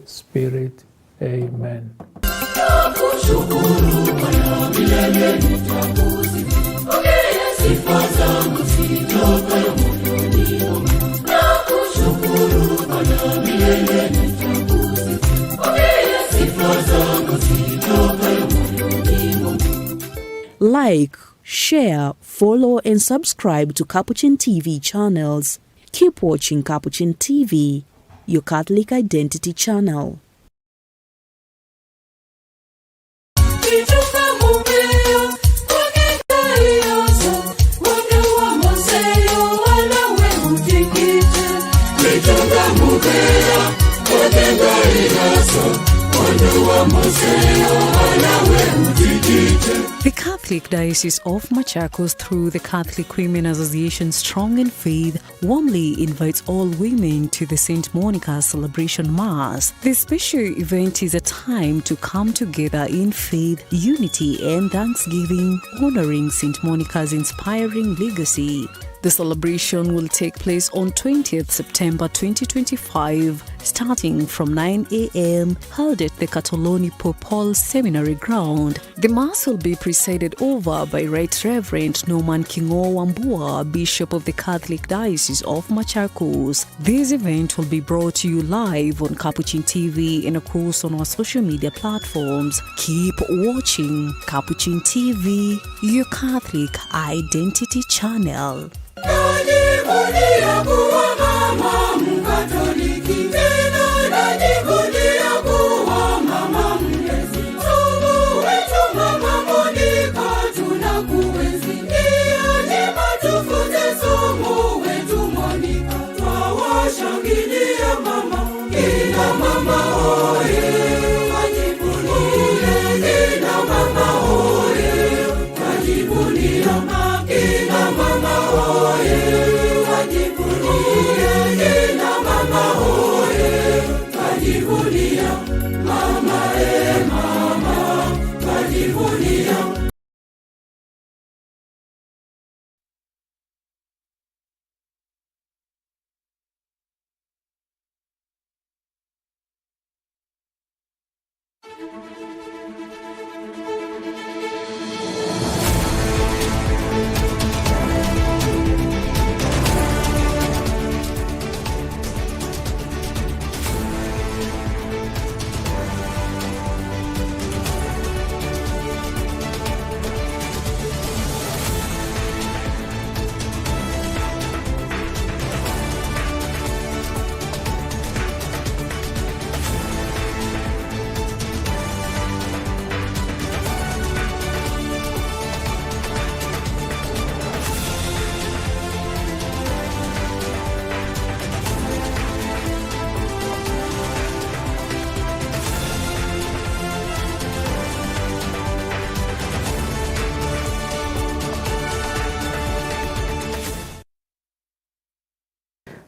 Spirit. Amen. Like, share, follow and subscribe to Capuchin TV channels. Keep watching Capuchin TV, your Catholic identity channel. The Catholic Diocese of Machakos, through the Catholic Women Association Strong in Faith, warmly invites all women to the St. Monica Celebration Mass. This special event is a time to come together in faith, unity and thanksgiving, honoring St. Monica's inspiring legacy. The celebration will take place on 20th September 2025, starting from 9 a.m., held at the Catoloni Popol Seminary Ground. The Mass will be presided over by Right Reverend Norman Kingo Wambua, Bishop of the Catholic Diocese of Machakos. This event will be brought to you live on Capuchin TV and of course on our social media platforms. Keep watching Capuchin TV, your Catholic identity channel. Najivunia kuwa mama Mkatoliki, tena najivunia kuwa mama mlezi. Somo wetu mama Monica tunakuenzi, ndiyo njema tufunze somo wetu Monica. Twawashangilia mama, kina mama oye, wajivunie kina mama oye, wajivunia kina mama oye, wajivunia kina mama oye, wajivunia mama mama, wajivunia.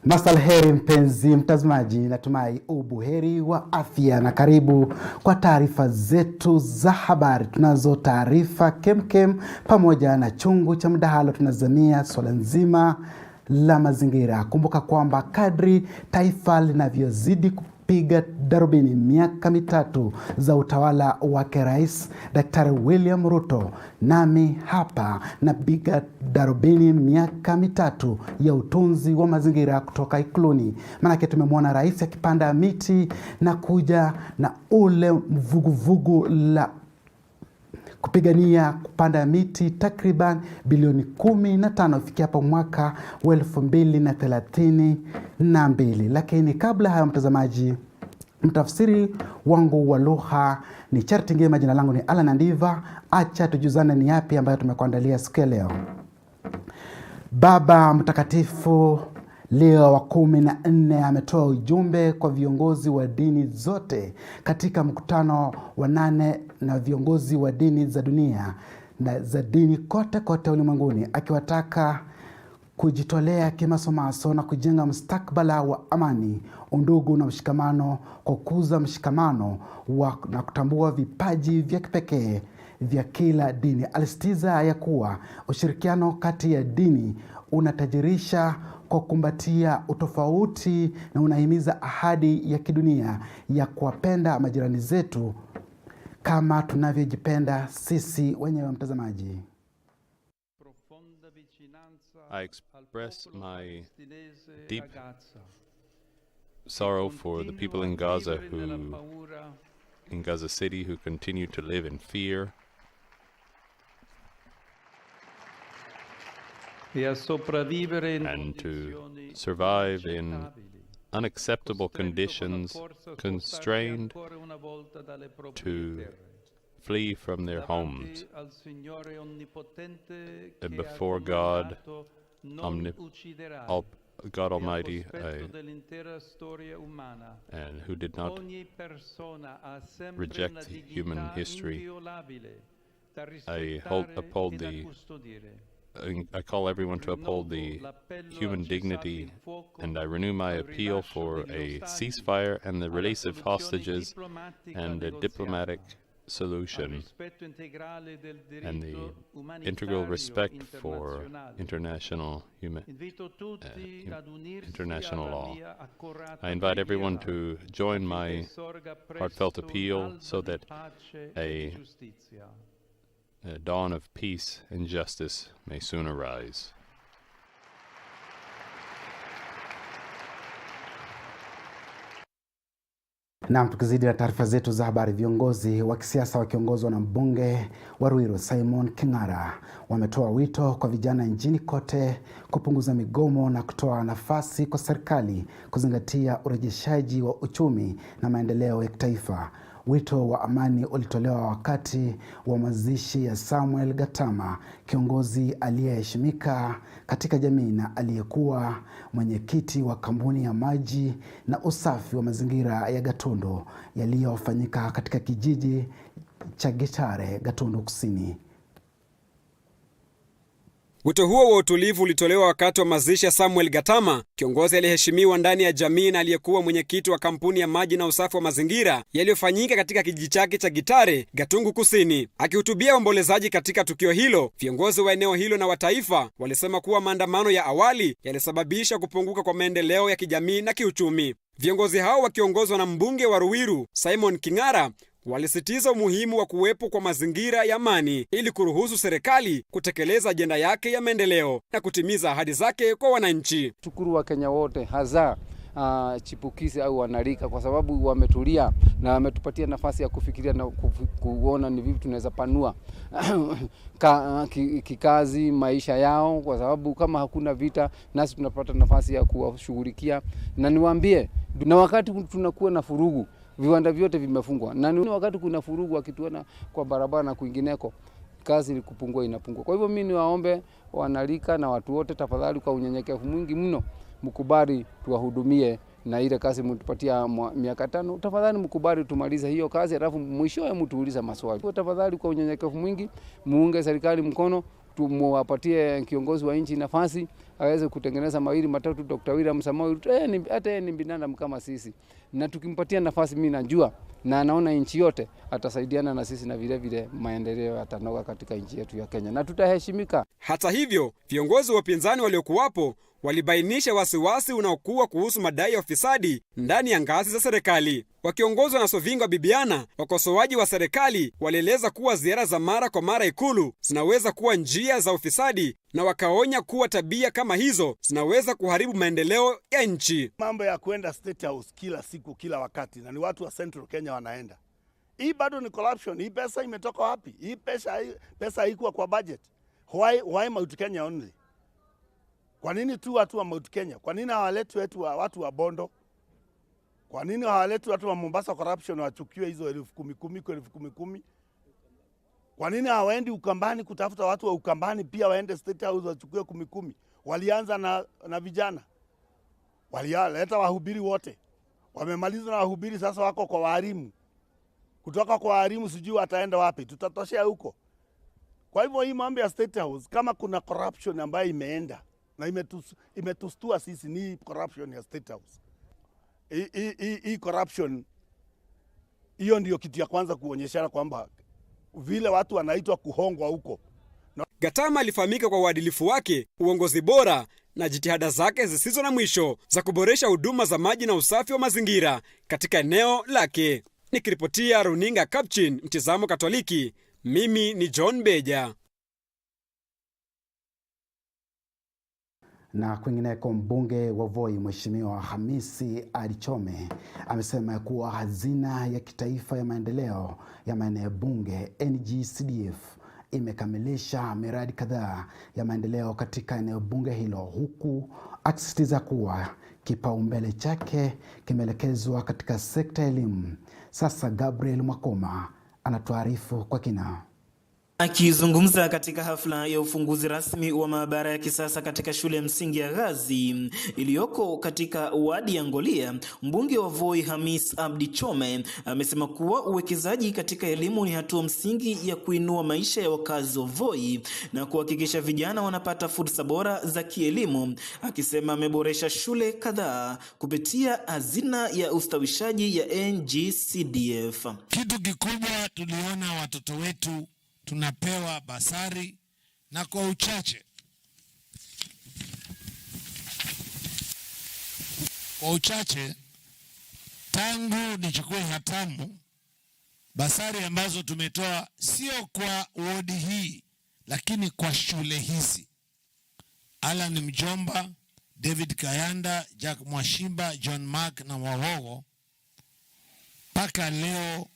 Masalheri mpenzi mtazamaji, natumai ubuheri wa afya na karibu kwa taarifa zetu za habari. Tunazo taarifa kemkem pamoja na chungu cha mdahalo. Tunazamia swala nzima la mazingira. Kumbuka kwamba kadri taifa linavyozidi kupiga darubini miaka mitatu za utawala wake Rais Daktari William Ruto, nami hapa napiga darubini miaka mitatu ya utunzi wa mazingira kutoka Ikuluni. Manake tumemwona rais akipanda miti na kuja na ule vuguvugu la kupigania kupanda miti takriban bilioni 15 ifikia hapo mwaka 2032. Lakini kabla hayo mtazamaji, mtafsiri wangu wa lugha ni Charity Ngema, jina langu ni Alan Andiva. Acha tujuzane ni yapi ambayo tumekuandalia siku ya leo. Baba Mtakatifu Leo wa 14 ametoa ujumbe kwa viongozi wa dini zote katika mkutano wa 8 na viongozi wa dini za dunia na za dini kote ulimwenguni, akiwataka kujitolea kimasomaso na kujenga mustakabala wa amani, undugu na mshikamano, kwa kukuza mshikamano na kutambua vipaji vya kipekee vya kila dini. Alisitiza ya kuwa ushirikiano kati ya dini unatajirisha kwa kumbatia utofauti na unahimiza ahadi ya kidunia ya kuwapenda majirani zetu kama tunavyojipenda sisi wenyewe. Mtazamaji, I express my deep sorrow for the people in Gaza in Gaza City who continue to live in fear. And to survive in unacceptable conditions, constrained to flee from their homes. Before God, God Almighty, and who did not reject human history, I call everyone to uphold the human dignity, and I renew my appeal for a ceasefire and the release of hostages and a diplomatic solution and the integral respect for international law. I invite everyone to join my heartfelt appeal so that a dawn of peace and justice may soon arise. Na tukizidi na taarifa zetu za habari, viongozi wa kisiasa wakiongozwa na mbunge wa Ruiru Simon King'ara wametoa wito kwa vijana nchini kote kupunguza migomo na kutoa nafasi kwa serikali kuzingatia urejeshaji wa uchumi na maendeleo ya kitaifa. Wito wa amani ulitolewa wakati wa mazishi ya Samuel Gatama, kiongozi aliyeheshimika katika jamii na aliyekuwa mwenyekiti wa kampuni ya maji na usafi wa mazingira ya Gatundu, yaliyofanyika katika kijiji cha Gitare, Gatundu Kusini. Wito huo wa utulivu ulitolewa wakati wa mazishi ya Samuel Gatama, kiongozi aliyeheshimiwa ndani ya jamii na aliyekuwa mwenyekiti wa kampuni ya maji na usafi wa mazingira, yaliyofanyika katika kijiji chake cha Gitare, Gatundu Kusini. Akihutubia waombolezaji katika tukio hilo, viongozi wa eneo hilo na wa taifa walisema kuwa maandamano ya awali yalisababisha kupunguka kwa maendeleo ya kijamii na kiuchumi. Viongozi hao wakiongozwa na mbunge wa Ruiru Simon King'ara walisitiza umuhimu wa kuwepo kwa mazingira ya amani ili kuruhusu serikali kutekeleza ajenda yake ya maendeleo na kutimiza ahadi zake kwa wananchi. Shukuru wa Kenya wote, hasa chipukizi au wanarika, kwa sababu wametulia na wametupatia nafasi ya kufikiria na kuona ni vipi tunaweza panua kikazi maisha yao, kwa sababu kama hakuna vita nasi tunapata nafasi ya kuwashughulikia. Na niwaambie, na wakati tunakuwa na furugu, viwanda vyote vimefungwa, na ni wakati kuna furugu wakituona kwa barabara na kuingineko, kazi kupungua inapungua. Kwa hivyo mimi niwaombe wanalika na watu wote, tafadhali kwa unyenyekevu mwingi mno mkubali tuwahudumie, na ile kazi mtupatia miaka 5, tafadhali mkubali tumalize hiyo kazi, alafu mwishowe mtuuliza maswali. Kwa tafadhali kwa unyenyekevu mwingi muunge serikali mkono, tumuwapatie kiongozi wa nchi nafasi aweze kutengeneza mawili matatu. Dr. William Samoei hata yeye ni binadamu kama sisi, na tukimpatia nafasi mimi najua na anaona nchi yote atasaidiana na sisi, na vile vile maendeleo yatanoga katika nchi yetu ya Kenya na tutaheshimika. Hata hivyo, viongozi wa upinzani waliokuwapo walibainisha wasiwasi unaokuwa kuhusu madai ya ufisadi ndani ya ngazi za serikali. Wakiongozwa na Sovinga Bibiana, wakosoaji wa serikali walieleza kuwa ziara za mara kwa mara Ikulu zinaweza kuwa njia za ufisadi, na wakaonya kuwa tabia kama hizo zinaweza kuharibu maendeleo ya nchi. Mambo ya kwenda State House kila siku kila wakati, na ni watu wa Central Kenya wanaenda, hii bado ni corruption. Hii pesa imetoka wapi? Hii pesa haikuwa kwa budget. Why Mount Kenya only? Kwa nini tu watu wa Mount Kenya? Kwa nini hawaleti watu wa Bondo? Kwa nini hawaleti watu wa Mombasa corruption wachukiwe hizo 10,000? Kwa nini hawaendi Ukambani kutafuta watu wa Ukambani pia waende State House wachukiwe 10,000? Walianza na vijana, walileta wahubiri wote, wamemaliza na wahubiri, sasa wako kwa walimu. Kutoka kwa walimu sijui wataenda wapi, tutatoshea huko. Kwa hivyo hii mambo ya State House, kama kuna corruption ambayo imeenda na imetustua sisi, ni corruption ya State House. Hii corruption hiyo ndio kitu ya kwanza kuonyeshana kwamba vile watu wanaitwa kuhongwa huko Gatama alifahamika kwa uadilifu wake, uongozi bora na jitihada zake zisizo na mwisho za kuboresha huduma za maji na usafi wa mazingira katika eneo lake. Nikiripotia runinga Capuchin, Mtazamo Katoliki, mimi ni John Beja. Na kwingineko, mbunge wa Voi Mheshimiwa Hamisi Adichome amesema kuwa hazina ya kitaifa ya maendeleo ya maeneo bunge NCBA imekamilisha miradi kadhaa ya maendeleo katika eneo bunge hilo, huku akisisitiza kuwa kipaumbele chake kimeelekezwa katika sekta ya elimu. Sasa Gabriel Mwakoma anatuarifu kwa kina. Akizungumza katika hafla ya ufunguzi rasmi wa maabara ya kisasa katika shule ya msingi ya Gazi iliyoko katika wadi ya Ngolia, mbunge wa Voi Hamis Adichome amesema kuwa uwekezaji katika elimu ni hatua msingi ya kuinua maisha ya wakazi wa Voi na kuhakikisha vijana wanapata fursa bora za kielimu, akisema ameboresha shule kadhaa kupitia hazina ya ustawishaji ya NCBA. Kitu kikubwa tuliona watoto wetu tunapewa basari, na kwa uchache tangu nichukue hatamu, basari ambazo tumetoa sio kwa wodi hii lakini kwa shule hizi: Alan Mjomba, David Kayanda, Jack Mwashimba, John Mark na Wawogo, mpaka leo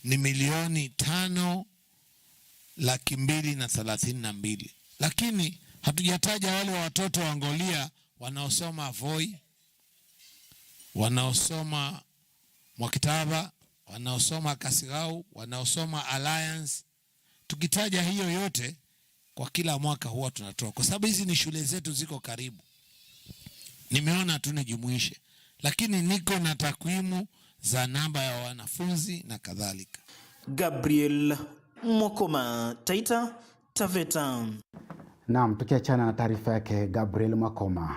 ni milioni 5,232,000. Lakini hatujataja wale watoto wa Ngolia wanaosoma Voi, wanaosoma Mwakitaba, wanaosoma Kasigau, wanaosoma Alliance. Tukitaja hiyo yote kwa kila mwaka huwa tunatoa, kwa sababu hizi ni shule zetu ziko karibu. Nimeona tu nijumuishe, lakini niko na takwimu za namba ya wanafunzi na kadhalika. Gabriel Mwakoma, Taita Taveta. Naam, tukiachana na taarifa yake Gabriel Mwakoma,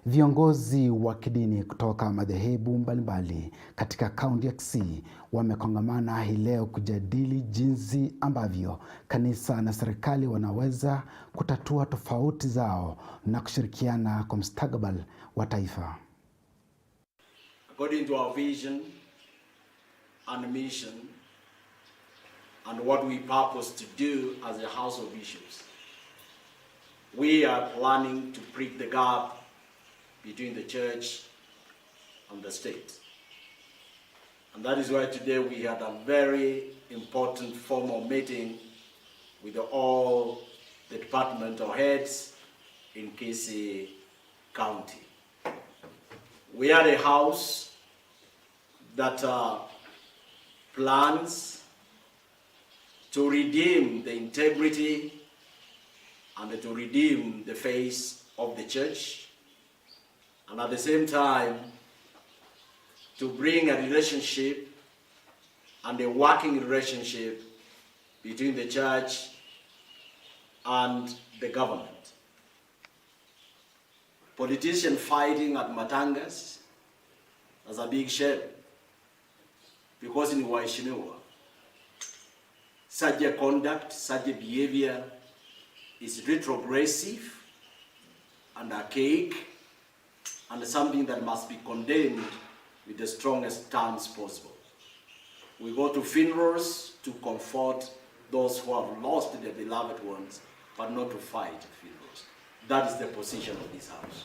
viongozi wa kidini kutoka madhehebu mbalimbali katika kaunti ya Kisii wamekongamana hii leo kujadili jinsi ambavyo kanisa na serikali wanaweza kutatua tofauti zao na kushirikiana kwa mustakabali wa taifa. According to our vision and mission and what we purpose to do as a House of Bishops, we are planning to bridge the gap between the church and the state. And that is why today we had a very important formal meeting with all the departmental heads in Kisii County. We are a house that plans to redeem the integrity and to redeem the face of the church, and at the same time to bring a relationship and a working relationship between the church and the government. Politicians fighting at Matangas, that's a big shame, because in Waheshimiwa, such a conduct, such a behavior is retrogressive and archaic, and something that must be condemned with the strongest stance possible. We go to funerals to comfort those who have lost their beloved ones, but not to fight funerals. That is the position of this house.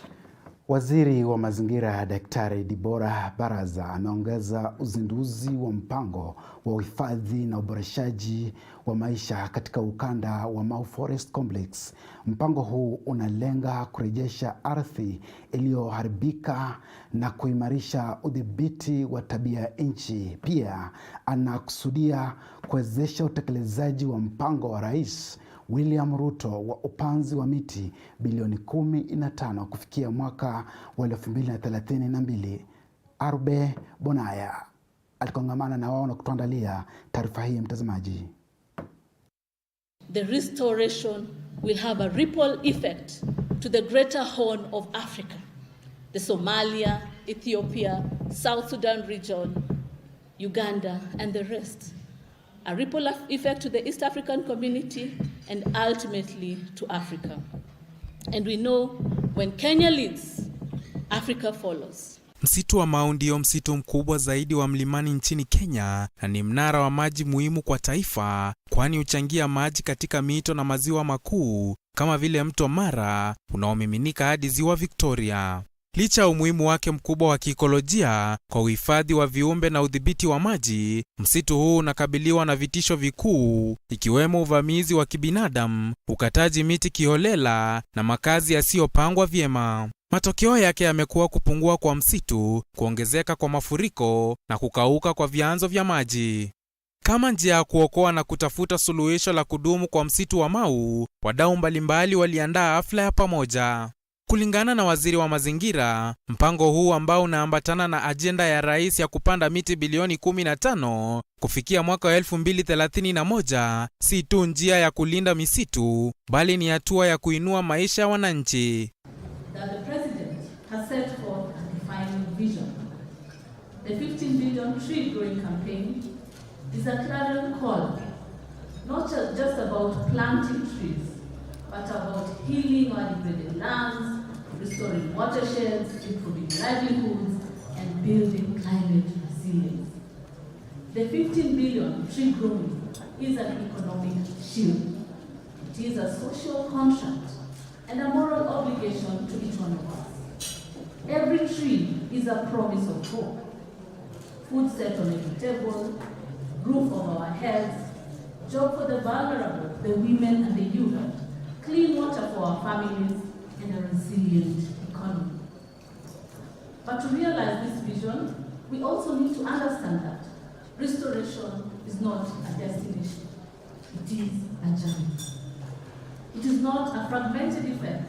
Waziri wa mazingira Daktari Debora Baraza ameongeza uzinduzi wa mpango wa uhifadhi na uboreshaji wa maisha katika ukanda wa Mau Forest Complex. Mpango huu unalenga kurejesha ardhi iliyoharibika na kuimarisha udhibiti wa tabia nchi. Pia anakusudia kuwezesha utekelezaji wa mpango wa Rais William Ruto wa upanzi wa miti bilioni 15 kufikia mwaka wa 2032. Arbe Bonaya alikongamana na wao na kutuandalia taarifa hii, mtazamaji. The restoration will have a ripple effect to the greater Horn of Africa, the Somalia, Ethiopia, South Sudan region, Uganda and the rest. a ripple effect to the East African community, and ultimately to Africa. And we know when Kenya leads, Africa follows. Msitu wa Mau ndio msitu mkubwa zaidi wa mlimani nchini Kenya na ni mnara wa maji muhimu kwa taifa, kwani huchangia maji katika mito na maziwa makuu kama vile mto Mara unaomiminika hadi ziwa Victoria. Licha ya umuhimu wake mkubwa wa kiikolojia kwa uhifadhi wa viumbe na udhibiti wa maji, msitu huu unakabiliwa na vitisho vikuu ikiwemo uvamizi wa kibinadamu, ukataji miti kiholela na makazi yasiyopangwa vyema. Matokeo yake yamekuwa kupungua kwa msitu, kuongezeka kwa mafuriko na kukauka kwa vyanzo vya maji. Kama njia ya kuokoa na kutafuta suluhisho la kudumu kwa msitu wa Mau, wadau mbalimbali waliandaa hafla ya pamoja. Kulingana na waziri wa mazingira, mpango huu ambao unaambatana na ajenda ya rais ya kupanda miti bilioni 15 kufikia mwaka wa 2031, si tu njia ya kulinda misitu, bali ni hatua ya kuinua maisha ya wananchi. That the president has set forth a defining vision. The 15 billion tree growing campaign is a clarion call, not just about planting trees, but about healing our degraded lands, restoring watersheds, improving livelihoods, and building climate resilience. The 15 billion tree growing is an economic shield. It is a social contract and a moral obligation to each one of us. Every tree is a promise of hope. Food set on every table, roof over our heads, job for the vulnerable, the women and the youth, clean water for our families, and a resilient economy. But to realize this vision, we also need to understand that restoration is not a destination. It is a journey. It is not a fragmented event,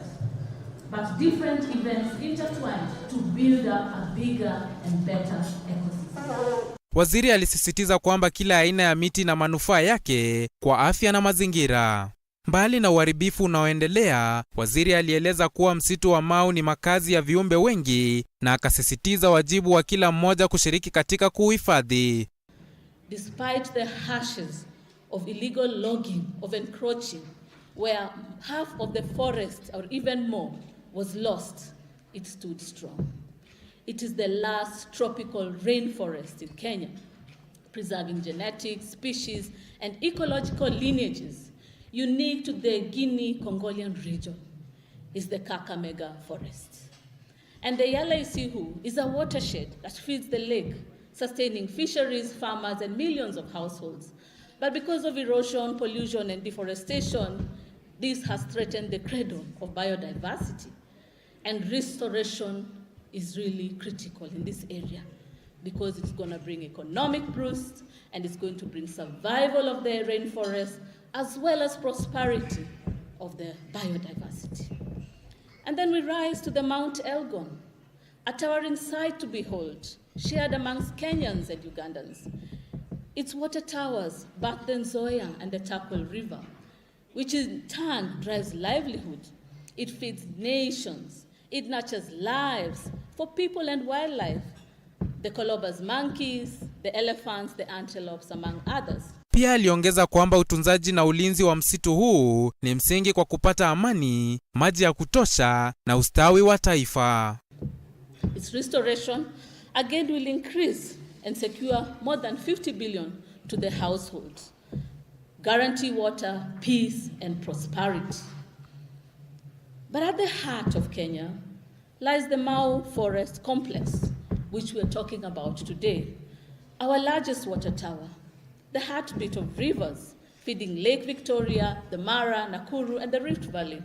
but different events intertwined to build up a bigger and better ecosystem. Waziri alisisitiza kwamba kila aina ya miti na manufaa yake kwa afya na mazingira. Mbali na uharibifu unaoendelea, waziri alieleza kuwa msitu wa Mau ni makazi ya viumbe wengi na akasisitiza wajibu wa kila mmoja kushiriki katika kuhifadhi. Despite the hashes of illegal logging, of encroaching, where half of the forest or even more was lost, it stood strong. It is the last tropical rainforest in Kenya, preserving genetics, species, and ecological lineages unique to the Guinea-Congolian region. Is the Kakamega forest. And the Yala-Isihu is a watershed that feeds the lake, sustaining fisheries, farmers, and millions of households. But because of erosion, pollution, and deforestation, this has threatened the cradle of biodiversity. And restoration is really critical in this area because it's going to bring economic boost and it's going to bring survival of the rainforest as well as prosperity of the biodiversity. And then we rise to the Mount Elgon, a towering sight to behold, shared amongst Kenyans and Ugandans. Its water towers back the Nzoia and the Takwel River, which in turn drives livelihood. It feeds nations. It nurtures lives for people and wildlife, the colobus monkeys, the elephants, the antelopes, among others. Pia aliongeza kwamba utunzaji na ulinzi wa msitu huu ni msingi kwa kupata amani, maji ya kutosha na ustawi wa taifa. Its restoration again will increase and secure more than 50 billion to the households, guarantee water, peace, and prosperity. But at the heart of Kenya lies the Mau Forest Complex, which we are talking about today, our largest water tower, the heartbeat of rivers, feeding Lake Victoria, the Mara, Nakuru, and the Rift Valley.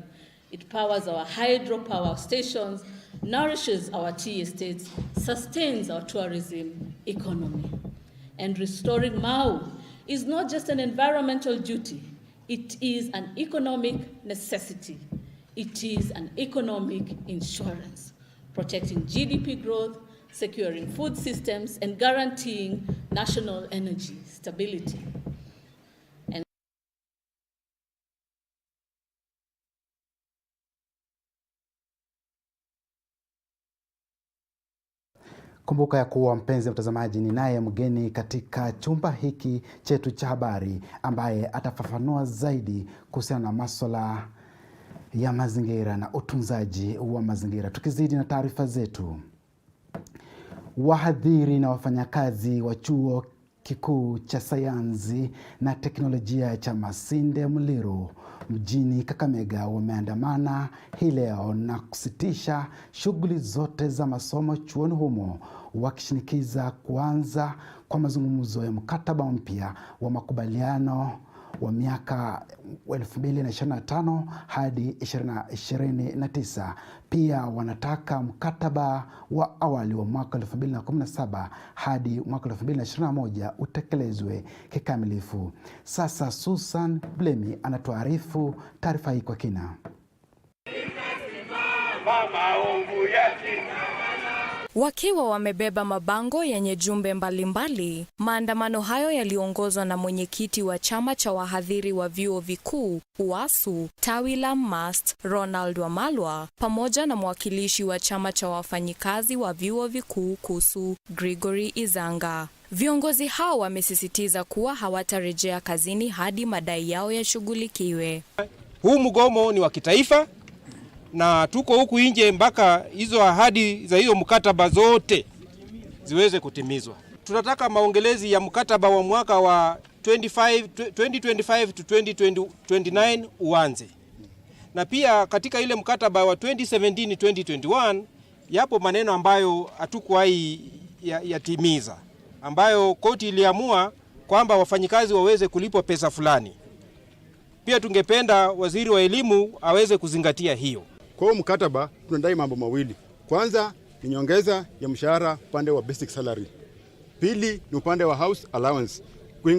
It powers our hydropower stations, nourishes our tea estates, sustains our tourism economy. And restoring Mau is not just an environmental duty, it is an economic necessity. It is an economic insurance, protecting GDP growth, securing food systems, and guaranteeing national energy stability. Kumbuka ya kuwa mpenzi mtazamaji, ni naye mgeni katika chumba hiki chetu cha habari ambaye atafafanua zaidi kuhusiana na masuala ya mazingira na utunzaji wa mazingira. Tukizidi na taarifa zetu, wahadhiri na wafanyakazi wa chuo kikuu cha sayansi na teknolojia cha Masinde Muliro mjini Kakamega wameandamana hii leo na kusitisha shughuli zote za masomo chuoni humo, wakishinikiza kuanza kwa mazungumzo ya mkataba mpya wa makubaliano wa miaka 2025 hadi 2029. Pia wanataka mkataba wa awali wa mwaka 2017 hadi mwaka 2021 utekelezwe kikamilifu. Sasa Susan Blemi anatuarifu taarifa hii kwa kina. Wakiwa wamebeba mabango yenye jumbe mbalimbali, maandamano hayo yaliongozwa na mwenyekiti wa chama cha wahadhiri wa vyuo vikuu UASU tawi la MAST Ronald Wamalwa pamoja na mwakilishi wa chama cha wafanyikazi wa vyuo vikuu KUSU Gregory Izanga. Viongozi hao wamesisitiza kuwa hawatarejea kazini hadi madai yao yashughulikiwe. Huu mgomo ni wa kitaifa na tuko huku nje mpaka hizo ahadi za hiyo mkataba zote ziweze kutimizwa. Tunataka maongelezi ya mkataba wa mwaka wa 2025 to 2029 uanze. Na pia katika ile mkataba wa 2017-2021 yapo maneno ambayo hatukuwahi yatimiza, ambayo koti iliamua kwamba wafanyikazi waweze kulipwa pesa fulani. Pia tungependa waziri wa elimu aweze kuzingatia hiyo. Kwa mkataba tunadai mambo mawili. Kwanza ni nyongeza ya mshahara upande wa basic salary. Pili ni upande wa house allowance.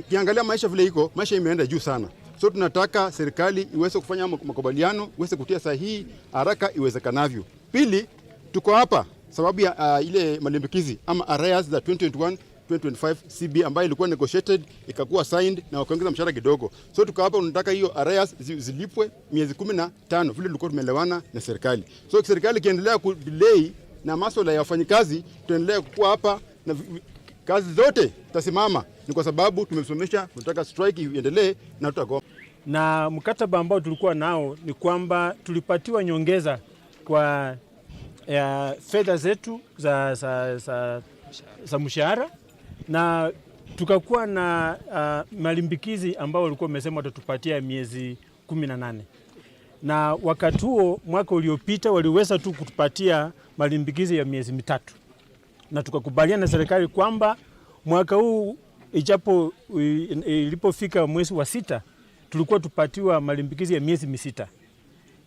Kiangalia maisha vile iko, maisha imeenda juu sana. So tunataka serikali iweze kufanya makubaliano, iweze kutia sahihi haraka iwezekanavyo. Pili, tuko hapa sababu ya ile malimbikizi ama arrears za 2021-2025 CB ambayo ilikuwa negotiated ikakuwa signed na wakaongeza mshahara kidogo. So tuko hapa tunataka hiyo arrears zilipwe miezi 15 vile tulikuwa tumeelewana na serikali. So serikali kiendelea kudelay na masuala ya wafanyikazi, tuendelea kukua hapa na kazi zote tasimama. Ni kwa sababu tumesimamisha, tunataka strike iendelee na tutagoma. Na mkataba ambao tulikuwa nao ni kwamba tulipatiwa nyongeza kwa fedha zetu za mshahara, na tukakuwa na malimbikizi ambao walikuwa wamesema watatupatia miezi 18. Na wakati huo mwaka uliopita waliweza tu kutupatia malimbikizi ya miezi 3. Na tukakubaliana na serikali kwamba mwaka huu ijapo ilipofika mwezi wa 6 tulikuwa tupatiwa malimbikizi ya miezi 6.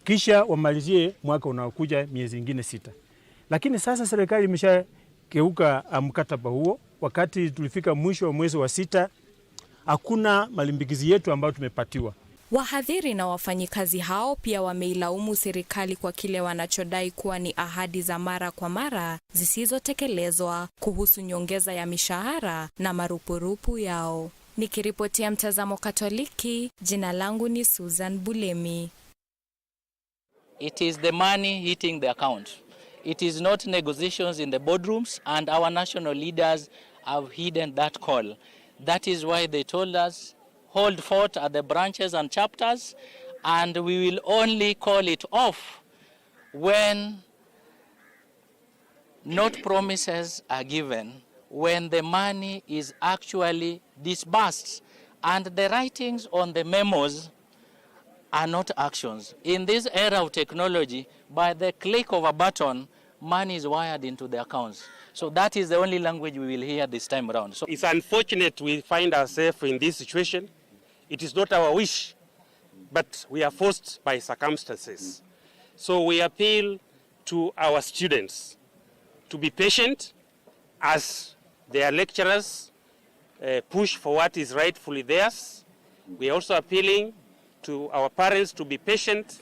Kisha wamalizie mwaka unaokuja miezi ingine 6. Lakini sasa serikali imeshakeuka mkataba huo. Wakati tulifika mwisho wa mwezi wa 6 hakuna malimbikizi yetu ambayo tumepatiwa. Wahadhiri na wafanyikazi hao pia wameilaumu serikali kwa kile wanachodai kuwa ni ahadi za mara kwa mara zisizotekelezwa kuhusu nyongeza ya mishahara na marupurupu yao. Nikiripotia Mtazamo Katoliki, jina langu ni Susan Bulemi. It is the money hitting the account. It is not negotiations in the boardrooms, and our national leaders have hidden that call. That is why they told us, hold fort at the branches and chapters, and we will only call it off when not promises are given, when the money is actually disbursed, and the writings on the memos are not actions. In this era of technology, by the click of a button, money is wired into the accounts. So that is the only language we will hear this time around. So it's unfortunate we find ourselves in this situation. It is not our wish, but we are forced by circumstances. So we appeal to our students to be patient as their lecturers push for what is rightfully theirs. We are also appealing to our parents to be patient,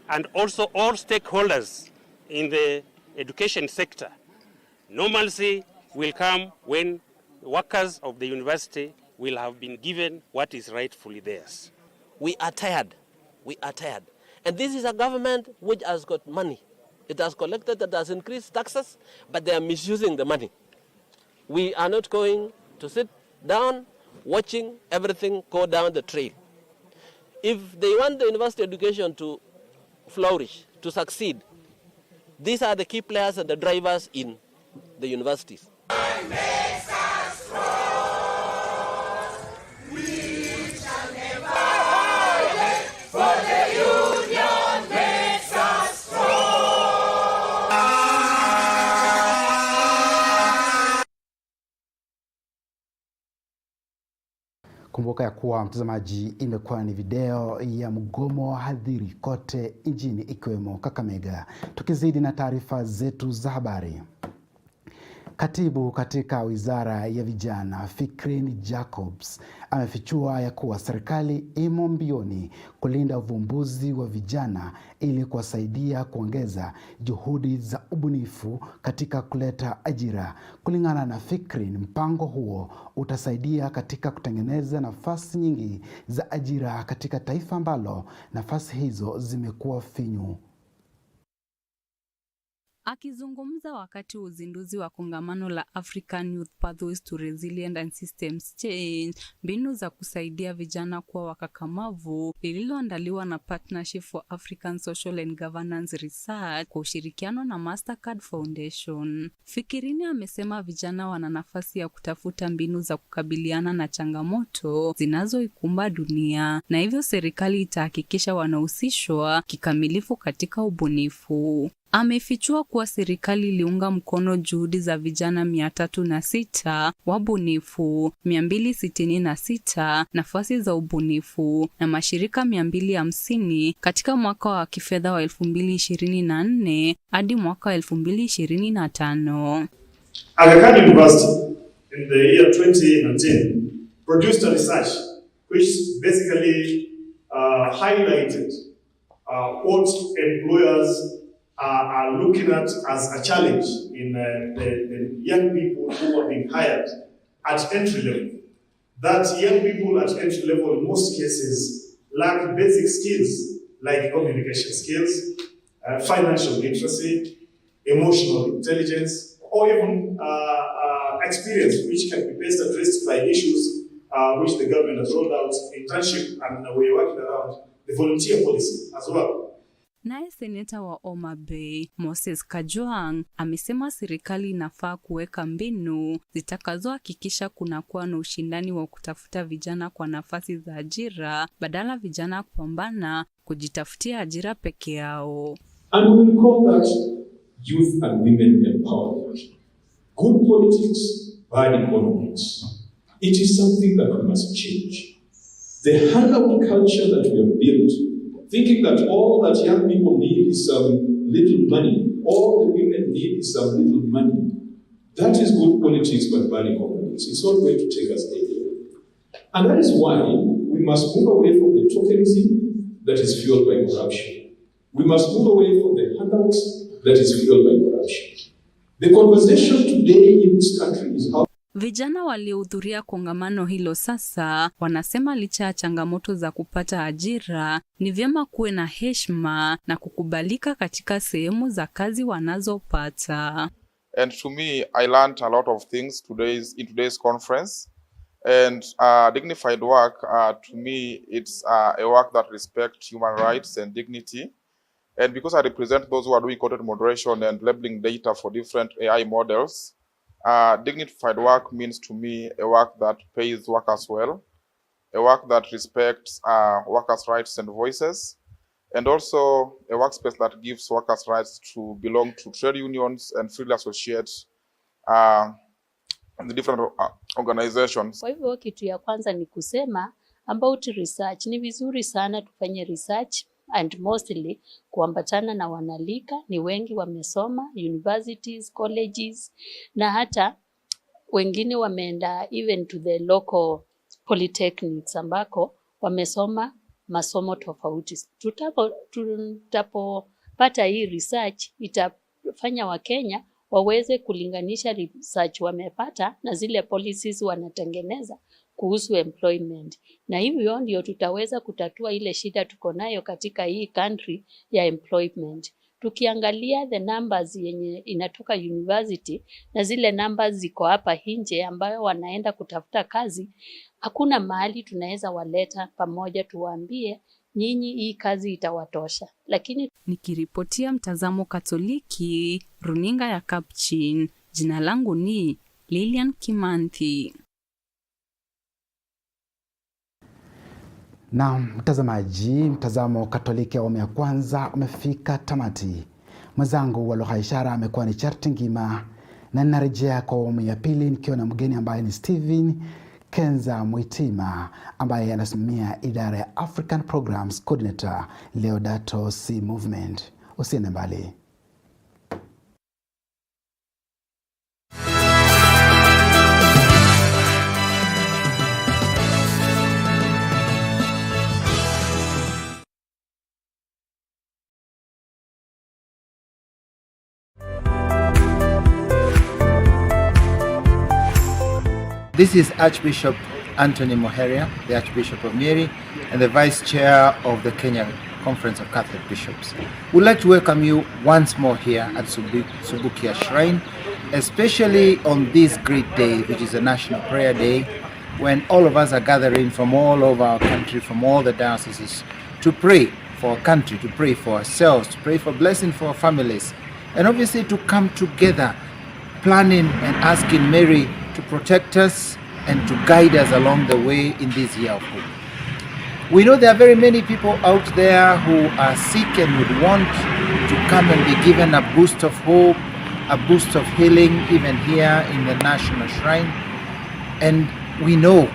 and also all stakeholders in the education sector. Normalcy will come when workers of the university will have been given what is rightfully theirs. We are tired. We are tired. And this is a government which has got money. It has collected, it has increased taxes, but they are misusing the money. We are not going to sit down watching everything go down the trail. If they want the university education to flourish, to succeed, these are the key players and the drivers in the universities. Kumbuka ya kuwa mtazamaji, imekuwa ni video ya mgomo wa wahadhiri kote nchini ikiwemo Kakamega. Tukizidi na taarifa zetu za habari. Katibu katika Wizara ya Vijana, Fikrini Jacobs, amefichua ya kuwa serikali imo mbioni kulinda uvumbuzi wa vijana ili kuwasaidia kuongeza juhudi za ubunifu katika kuleta ajira. Kulingana na Fikrini, mpango huo utasaidia katika kutengeneza nafasi nyingi za ajira katika taifa ambalo nafasi hizo zimekuwa finyu. Akizungumza wakati wa uzinduzi wa kongamano la African Youth Pathways to Resilient and Systems Change, mbinu za kusaidia vijana kuwa wakakamavu, lililoandaliwa na Partnership for African Social and Governance Research kwa ushirikiano na Mastercard Foundation. Fikirini amesema vijana wana nafasi ya kutafuta mbinu za kukabiliana na changamoto zinazoikumba dunia, na hivyo serikali itahakikisha wanahusishwa kikamilifu katika ubunifu. Amefichua kuwa serikali iliunga mkono juhudi za vijana 306 wabunifu, 266 nafasi za ubunifu na mashirika 250 katika mwaka wa kifedha wa 2024 hadi mwaka wa 2025. Aga Khan University in the year 2019 produced a research which basically highlighted what employers are looking at as a challenge in the young people who are being hired at entry level. That young people at entry level in most cases lack basic skills like communication skills, financial literacy, emotional intelligence, or even experience which can be best addressed by issues which the government has rolled out, internship, and we're working around the volunteer policy as well. Naye seneta wa Homa Bay, Moses Kajwang', amesema serikali inafaa kuweka mbinu zitakazohakikisha kunakuwa na ushindani wa kutafuta vijana kwa nafasi za ajira badala vijana kupambana kujitafutia ajira peke yao. And we will call that youth and women empowerment. Good politics, bad economics. It is something that we must change. The handout culture that we have built, thinking that all that young people need is some little money, all the women need is some little money. That is good politics, but bad economics. It's not going to take us anywhere. And that is why we must move away from the tokenism that is fueled by corruption. We must move away from the handouts that is fueled by corruption. The conversation today in this country is how Vijana waliohudhuria kongamano hilo sasa wanasema licha ya changamoto za kupata ajira, ni vyema kuwe na heshima na kukubalika katika sehemu za kazi wanazopata. And to me, I learned a lot of things in today's conference. And dignified work, to me, it's a work that respects human rights and dignity. And because I represent those who are doing content moderation and labeling data for different AI models, dignified work means to me a work that pays workers well, a work that respects workers' rights and voices, and also a workspace that gives workers' rights to belong to trade unions and freely associate the different organizations. Kwa hivyo kitu ya kwanza ni kusema about research. Ni vizuri sana tufanye research and mostly kuambatana na wanalika, ni wengi wamesoma universities, colleges, na hata wengine wameenda even to the local polytechnics ambako wamesoma masomo tofauti. Tutapopata hii research itafanya Wakenya waweze kulinganisha research wamepata na zile policies wanatengeneza kuhusu employment. Na hivyo ndio tutaweza kutatua ile shida tuko nayo katika hii country ya employment. Tukiangalia the numbers yenye inatoka university na zile numbers ziko hapa nje ambayo wanaenda kutafuta kazi, hakuna mahali tunaweza waleta pamoja tuwaambie nyinyi hii kazi itawatosha. Lakini nikiripotia Mtazamo Katoliki, runinga ya Capuchin, jina langu ni Lilian Kimanthi. Na mtazamaji, Mtazamo Katoliki awamu ya kwanza umefika tamati. Mwenzangu wa lugha ishara amekuwa ni Charti Ngima, na ninarejea kwa awamu ya pili nikiwa na mgeni ambaye ni Steven Kenza Mwitima ambaye anasimamia idara ya African Programs Coordinator Laudato Si Movement. Usiende mbali. This is Archbishop Anthony Moheria, the Archbishop of Nyeri and the Vice Chair of the Kenya Conference of Catholic Bishops. We'd like to welcome you once more here at Subukia Shrine, especially on this great day, which is a National Prayer Day, when all of us are gathering from all over our country, from all the dioceses, to pray for our country, to pray for ourselves, to pray for blessing for our families, and obviously to come together, planning and asking Mary to protect us and to guide us along the way in this year of hope. We know there are very many people out there who are sick and would want to come and be given a boost of hope, a boost of healing, even here in the National Shrine. And we know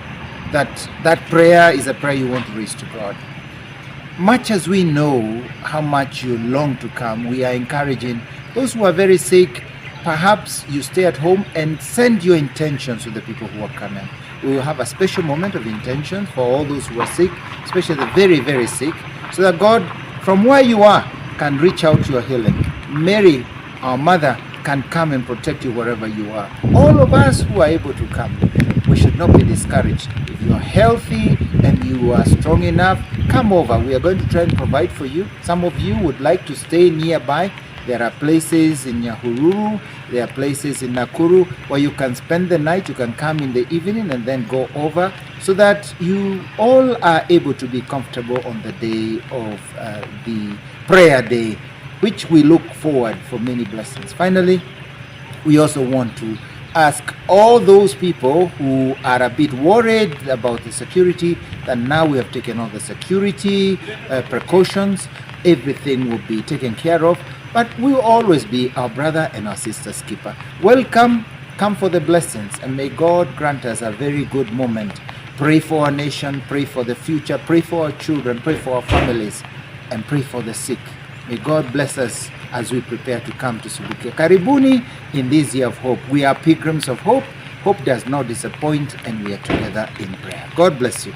that that prayer is a prayer you want to raise to God. Much as we know how much you long to come, we are encouraging those who are very sick. Perhaps you stay at home and send your intentions to the people who are coming. We will have a special moment of intention for all those who are sick, especially the very, very sick, so that God, from where you are, can reach out to your healing. Mary, our mother, can come and protect you wherever you are. All of us who are able to come, we should not be discouraged. If you are healthy and you are strong enough, come over. We are going to try and provide for you. Some of you would like to stay nearby. There are places in Nyahururu, there are places in Nakuru where you can spend the night, you can come in the evening and then go over, so that you all are able to be comfortable on the day of the prayer day, which we look forward for many blessings. Finally, we also want to ask all those people who are a bit worried about the security, that now we have taken all the security precautions, everything will be taken care of. But we will always be our brother and our sister's keeper. Welcome, come for the blessings, and may God grant us a very good moment. Pray for our nation, pray for the future, pray for our children, pray for our families, and pray for the sick. May God bless us as we prepare to come to Subukia. Karibuni in this year of hope. We are pilgrims of hope. Hope does not disappoint, and we are together in prayer. God bless you.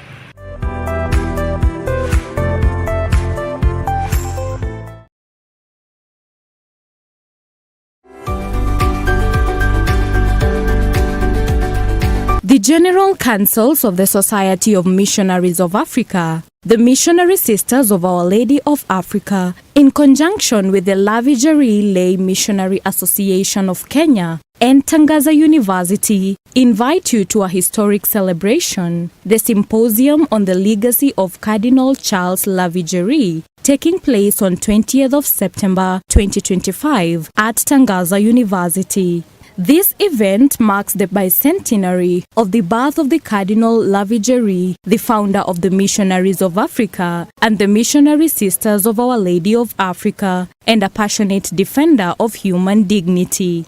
The General Councils of the Society of Missionaries of Africa, the Missionary Sisters of Our Lady of Africa, in conjunction with the Lavijari Lay Missionary Association of Kenya and Tangaza University, invite you to a historic celebration, the Symposium on the Legacy of Cardinal Charles Lavijari, taking place on 20th of September 2025 at Tangaza University. This event marks the bicentenary of the birth of the Cardinal Lavijari, the founder of the Missionaries of Africa and the Missionary Sisters of Our Lady of Africa, and a passionate defender of human dignity.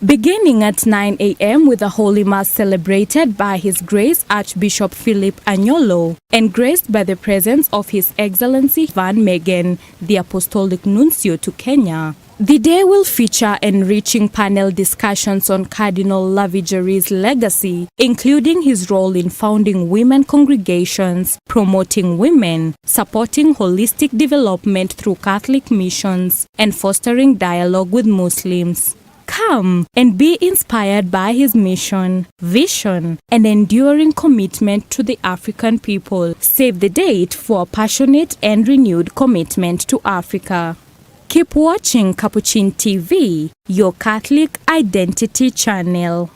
Beginning at 9 a.m. with a Holy Mass celebrated by His Grace Archbishop Philip Anyolo and graced by the presence of His Excellency Van Megan, the Apostolic Nuncio to Kenya. The day will feature enriching panel discussions on Cardinal Lavijari's legacy, including his role in founding women congregations, promoting women, supporting holistic development through Catholic missions, and fostering dialogue with Muslims. Come and be inspired by his mission, vision, and enduring commitment to the African people. Save the date for a passionate and renewed commitment to Africa. Keep watching Capuchin TV, your Catholic identity channel.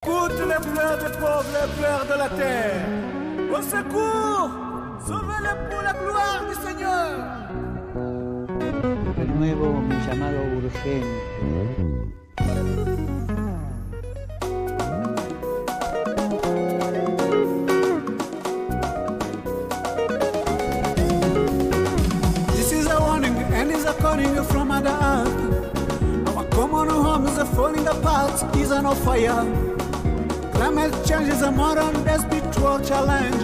Toutes les pleurs des pauvres, les pleurs de la terre. Au secours, sauvez-les pour la gloire du Señor. Renuevo mi llamado urgente. This is a warning and is a calling from the earth. Our common homes are falling apart, is on fire. Climate change is a modern day spiritual challenge.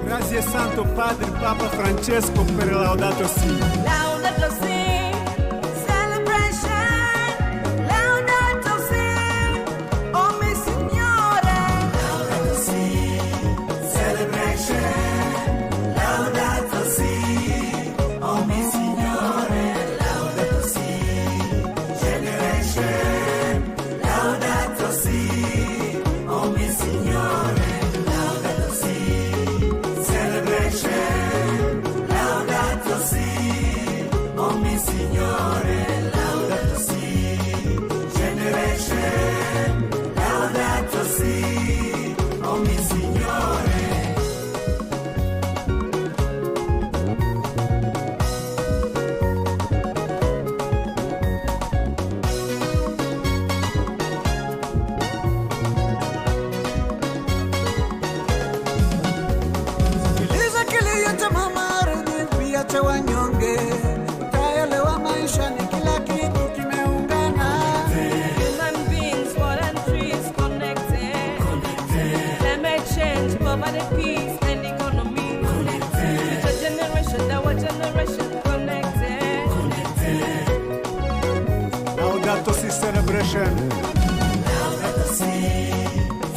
Grazie Santo Padre Papa Francesco per Laudato Si. Laudato Si, celebration. Laudato Si, oh mi Signore. Laudato Si, celebration. Laudato Si, oh mi Signore. Laudato Si, generation. Laudato Si, oh mi Signore. Laudato Si, celebration. Laudato Si, oh mi Signore. Laudato Si, generation. Laudato Si, oh mi Signore. Sikiliza kilio cha mama ardhi, pia cha wanyonge. Utaelewa maisha ni kila kitu kimeungana. Human beings, water and trees connected. Climate change, poverty, peace, and economy. It's a generation, our generation connected. Laudato Si celebration. Laudato Si,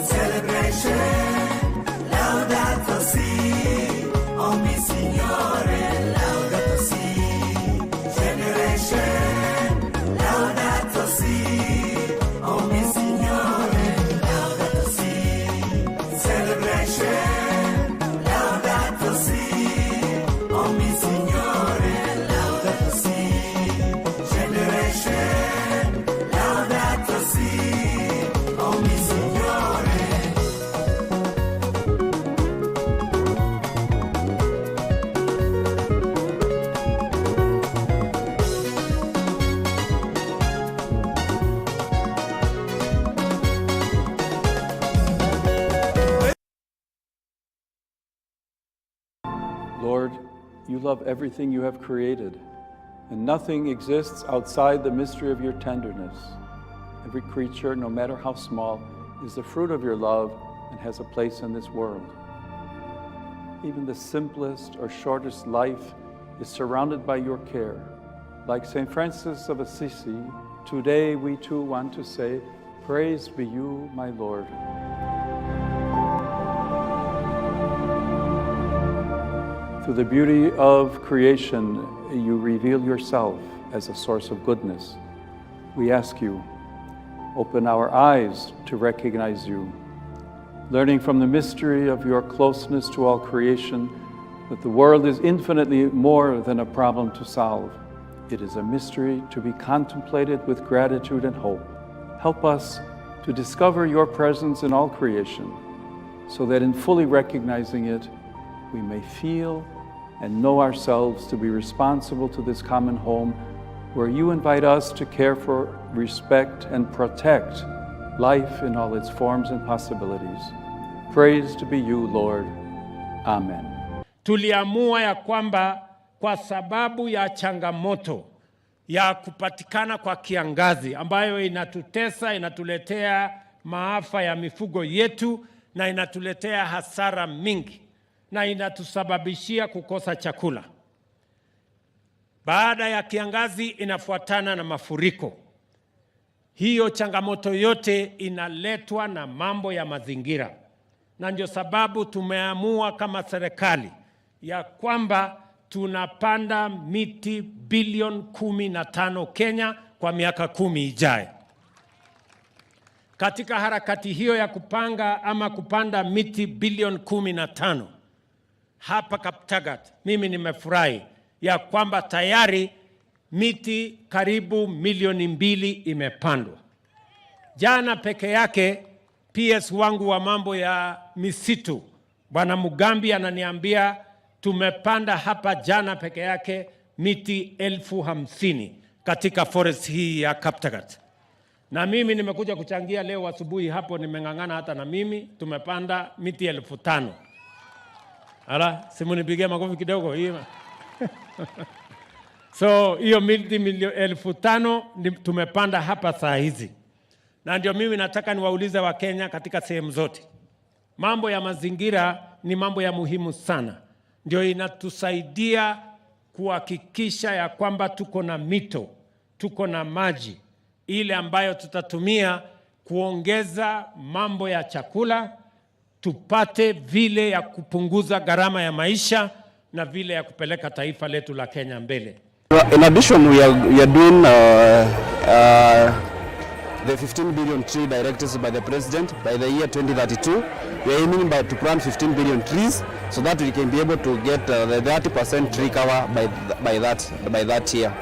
celebration. Laudato Si, oh mi Signore. Laudato Si, generation. Laudato Si, oh mi Signore. Laudato Si, celebration. Laudato Si, oh mi Signore. Laudato Si, generation. Laudato Si, oh mi Signore. Lord, you love everything you have created, and nothing exists outside the mystery of your tenderness. Every creature, no matter how small, is the fruit of your love and has a place in this world. Even the simplest or shortest life is surrounded by your care. Like St. Francis of Assisi, today we too want to say, praise be you, my Lord. Through the beauty of creation, you reveal yourself as a source of goodness. We ask you, open our eyes to recognize you, learning from the mystery of your closeness to all creation that the world is infinitely more than a problem to solve. It is a mystery to be contemplated with gratitude and hope. Help us to discover your presence in all creation, so that in fully recognizing it, we may feel and know ourselves to be responsible to this common home where you invite us to care for, respect, and protect life in all its forms and possibilities. Praise to be you, Lord. Amen. Tuliamua ya kwamba kwa sababu ya changamoto ya kupatikana kwa kiangazi ambayo inatutesa, inatuletea maafa ya mifugo yetu na inatuletea hasara mingi na inatusababishia kukosa chakula. Baada ya kiangazi inafuatana na mafuriko. Hiyo changamoto yote inaletwa na mambo ya mazingira. Na ndio sababu tumeamua kama serikali ya kwamba tunapanda miti bilioni 15 Kenya kwa miaka 10 ijayo. Katika harakati hiyo ya kupanda miti bilioni 15 hapa Kaptagat, mimi nimefurahi ya kwamba tayari miti karibu milioni 2 imepandwa. Jana peke yake PS wangu wa mambo ya misitu Bwana Mugambi ananiambia tumepanda hapa jana peke yake miti 50,000 katika forest hii ya Kaptagat. Na mimi nimekuja kuchangia leo asubuhi hapo, nimengangana hata na mimi tumepanda miti 5,000. Ala, simu nipigie makofi kidogo hii. So hiyo miti 5,000 tumepanda hapa saa hizi. Na ndio mimi nataka niwaulize wa Kenya katika sehemu zote. Mambo ya mazingira ni mambo ya muhimu sana. Ndio inatusaidia kuhakikisha ya kwamba tuko na mito, tuko na maji ile ambayo tutatumia kuongeza mambo ya chakula, tupate vile ya kupunguza gharama ya maisha na vile ya kupeleka taifa letu la Kenya mbele. In addition, we are doing the 15 billion tree directives by the President by the year 2032. We are aiming to plant 15 billion trees so that we can be able to get the 30% tree cover by that year.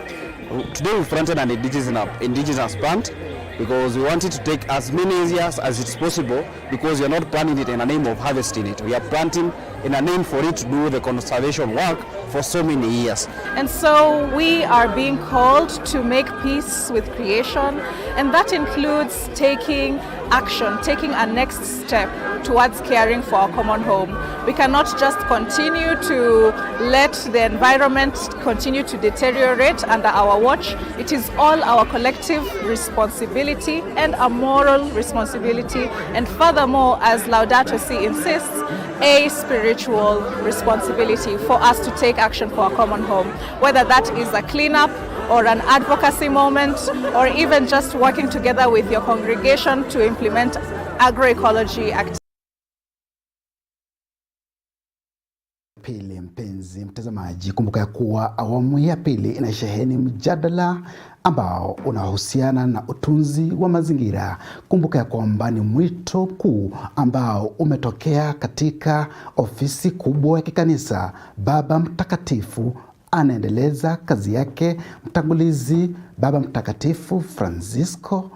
Today we planted an indigenous plant because we wanted to take as many years as it's possible, because we are not planting it in the name of harvesting it. We are planting in a name for it to do the conservation work for so many years. And so we are being called to make peace with creation, and that includes taking action, taking a next step towards caring for our common home. We cannot just continue to let the environment continue to deteriorate under our watch. It is all our collective responsibility and a moral responsibility, and furthermore, as Laudato Si insists, a spiritual responsibility for us to take action for our common home, whether that is a cleanup or an advocacy moment, or even just working together with your congregation to implement agroecology activities. Pili, mpenzi mtazamaji, kumbuka ya kuwa awamu ya pili inasheheni mjadala ambao unahusiana na utunzi wa mazingira. Kumbuka ya kwamba ni mwito kuu ambao umetokea katika ofisi kubwa ya kikanisa. Baba Mtakatifu anaendeleza kazi yake, mtangulizi Baba Mtakatifu Francisco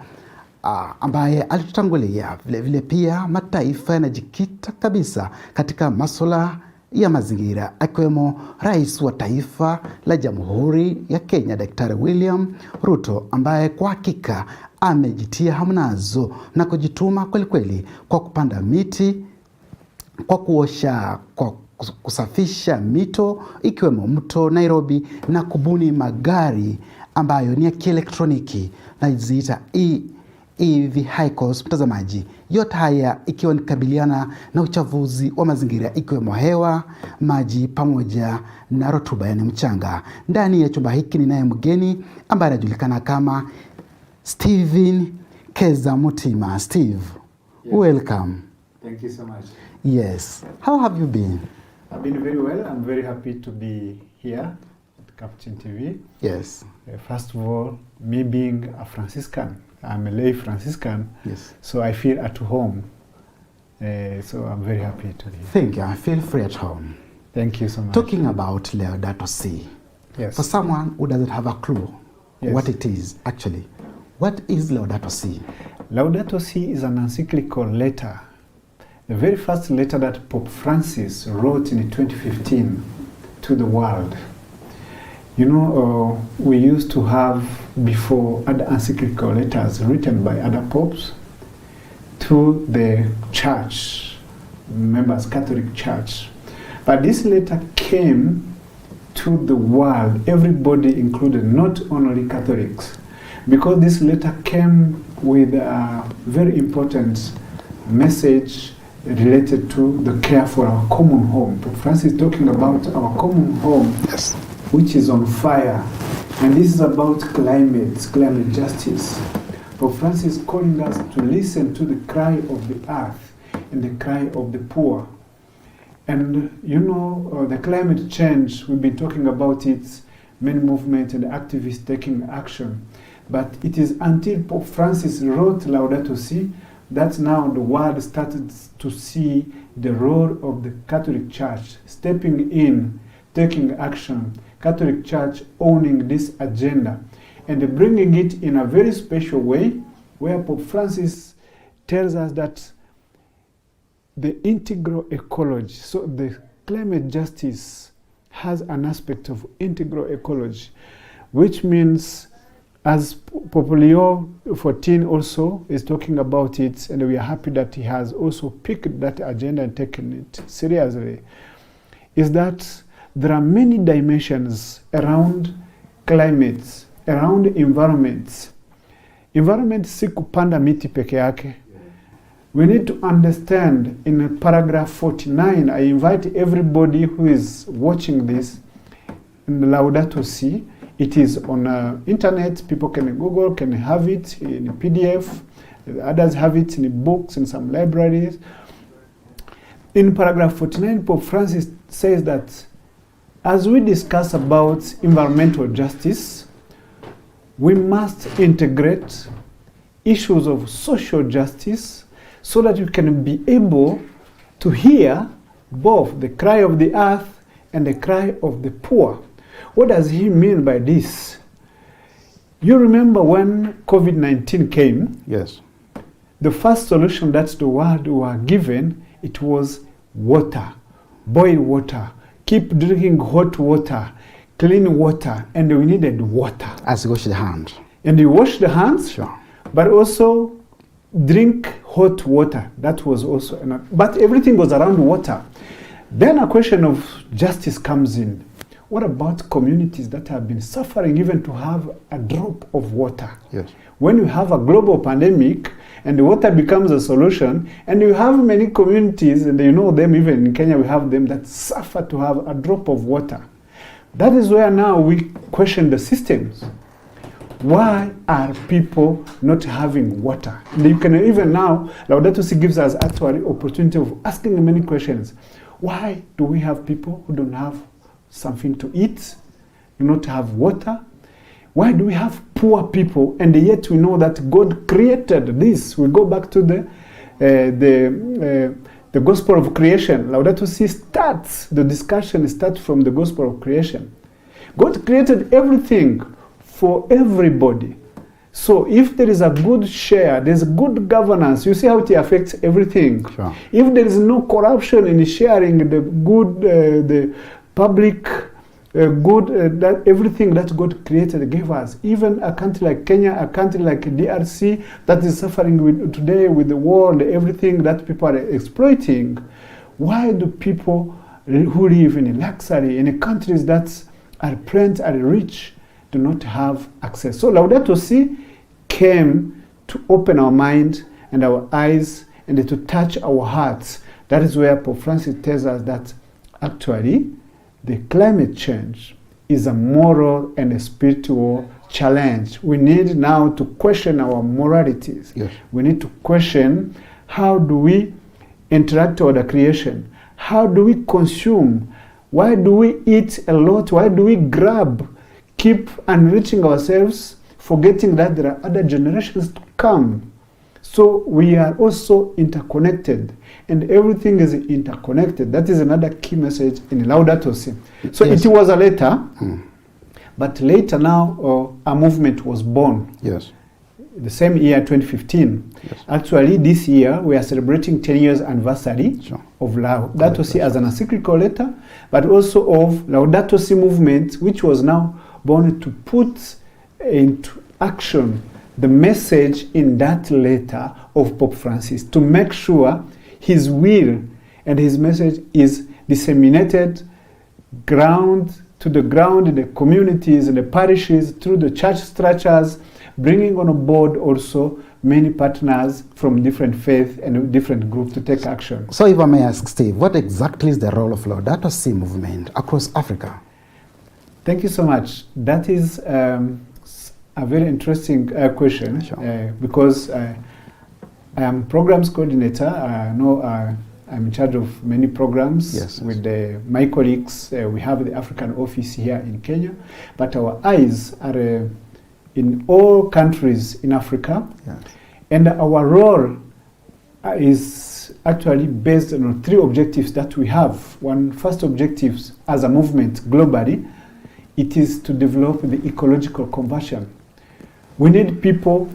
ambaye alitutangulia. Vile pia mataifa yanajikita kabisa katika masuala ya mazingira, akiwemo Rais wa Taifa la Jamhuri ya Kenya Daktari William Ruto, ambaye kwa hakika amejitia hamnazo na kujituma kweli kweli kwa kupanda miti, kwa kuosha, kwa kusafisha mito ikiwemo mto Nairobi, na kubuni magari ambayo ni ya kielektroniki na ziita vehicles. Mtazamaji, yote haya ikiwa nikabiliana na uchafuzi wa mazingira ikiwemo hewa, maji pamoja na rotuba, yani mchanga. Ndani ya chumba hiki ninaye mgeni ambaye anajulikana kama Steven Keza Mutima. Steve, yes. Welcome. Thank you so much. Yes. How have you been? I've been very well. I'm very happy to be here at Capuchin TV. Yes. First of all, me being a Franciscan, I'm a lay Franciscan, yes. So I feel at home. So I'm very happy to be here. Thank you. I feel free at home. Thank you so much. Talking about Laudato Si. Yes. For someone who doesn't have a clue yes. what it is actually, what is Laudato Si? Laudato Si is an encyclical letter the very first letter that Pope Francis wrote in 2015 to the world. You know, we used to have before other encyclical letters written by other popes to the church, members, Catholic Church. But this letter came to the world, everybody included, not only Catholics, because this letter came with a very important message related to the care for our common home. Pope Francis is talking about our common home, yes, which is on fire. And this is about climate justice. Pope Francis is calling us to listen to the cry of the earth and the cry of the poor. And you know, the climate change, we've been talking about it, many movements and activists taking action. But it is until Pope Francis wrote Laudato Si that now the world started to see the role of the Catholic Church stepping in, taking action, Catholic Church owning this agenda and bringing it in a very special way, where Pope Francis tells us that the integral ecology, so the climate justice has an aspect of integral ecology, which means, as Pope Leo XIV also is talking about it, and we are happy that he has also picked that agenda and taken it seriously, is that there are many dimensions around climate, around environment. Environment si kupanda miti peke yake. We need to understand in paragraph 49, I invite everybody who is watching this in Laudato Si. It is on internet, people can Google, can have it in PDF, others have it in books in some libraries. In paragraph 49, Pope Francis says that as we discuss about environmental justice, we must integrate issues of social justice so that you can be able to hear both the cry of the earth and the cry of the poor. What does he mean by this? You remember when COVID-19 came? Yes. The first solution that the world were given, it was water, boil water, keep drinking hot water, clean water, and we needed water. As wash the hands. And you wash the hands, sure, but also drink hot water. That was also enough. But everything was around water. Then a question of justice comes in. What about communities that have been suffering even to have a drop of water? Yes. When you have a global pandemic and the water becomes a solution, and you have many communities, and you know them, even in Kenya we have them that suffer to have a drop of water. That is where now we question the systems. Why are people not having water? And you can even now, Laudato Si gives us actually opportunity of asking many questions. Why do we have people who don't have something to eat, do not have water? Why do we have poor people, and yet we know that God created this? We go back to the gospel of creation. Laudato Si starts, the discussion starts from the gospel of creation. God created everything for everybody. So if there is a good share, there's good governance, you see how it affects everything. Sure. If there is no corruption in sharing the good, the public good, that everything that God created gave us. Even a country like Kenya, a country like DRC that is suffering today with the war and everything that people are exploiting. Why do people who live in luxury in countries that are plenty, are rich, do not have access? So Laudato Si came to open our mind and our eyes and to touch our hearts. That is where Pope Francis tells us that actually the climate change is a moral and a spiritual challenge. We need now to question our moralities. Yes. We need to question, how do we interact with the creation? How do we consume? Why do we eat a lot? Why do we grab, keep enriching ourselves, forgetting that there are other generations to come? So we are also interconnected, and everything is interconnected. That is another key message in Laudato Si. So yes, it was a letter, but later now a movement was born. Yes. the same year, 2015. Yes. Actually, this year, we are celebrating 10 years anniversary of Laudato Si as an encyclical letter, but also of Laudato Si movement, which was now born to put into action the message in that letter of Pope Francis, to make sure his will and his message is disseminated to the ground in the communities, in the parishes, through the church structures, bringing on board also many partners from different faiths and different groups to take action. So if I may ask Steve, what exactly is the role of Laudato Si movement across Africa? Thank you so much. That is a very interesting question, because I am programs coordinator. I'm in charge of many programs with my colleagues. We have the African office here in Kenya, but our eyes are in all countries in Africa. And our role is actually based on 3 objectives that we have. First objective as a movement globally, it is to develop the ecological conversion. We need people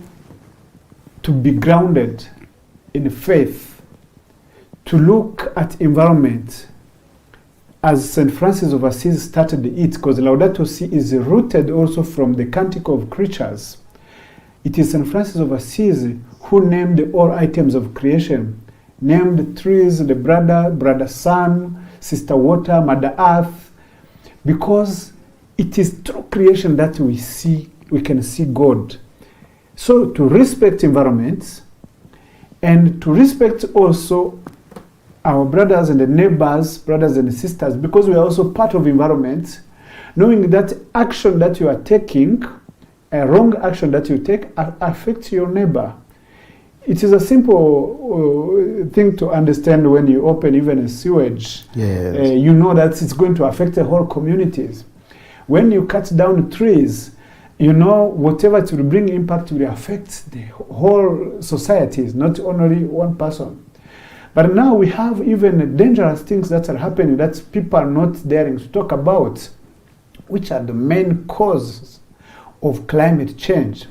to be grounded in faith, to look at environment as St. Francis of Assisi started it, because Laudato Si is rooted also from the Canticle of Creatures. It is St. Francis of Assisi who named all items of creation, named the trees, the brother, sun, sister water, mother earth, because it is through creation that we can see God. So to respect environment and to respect also our brothers and the neighbors, brothers and sisters, because we are also part of environment, knowing that action that you are taking, a wrong action that you take, affects your neighbor. It is a simple thing to understand when you open even a sewage. You know that it's going to affect the whole communities. When you cut down trees, you know whatever it will bring impact will affect the whole societies, not only one person. But now we have even dangerous things that are happening that people are not daring to talk about, which are the main causes of climate change.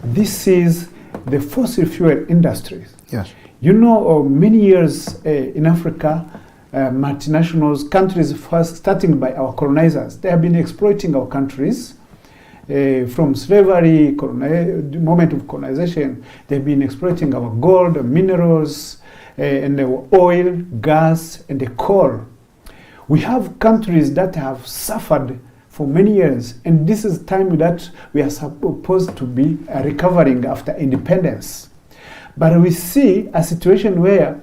This is the fossil fuel industries. Yes. You know, many years in Africa, multinationals, countries first starting by our colonizers, they have been exploiting our countries from slavery, the moment of colonization. They've been exploiting our gold, minerals, and the oil, gas, and the coal. We have countries that have suffered for many years, and this is time that we are supposed to be recovering after independence. But we see a situation where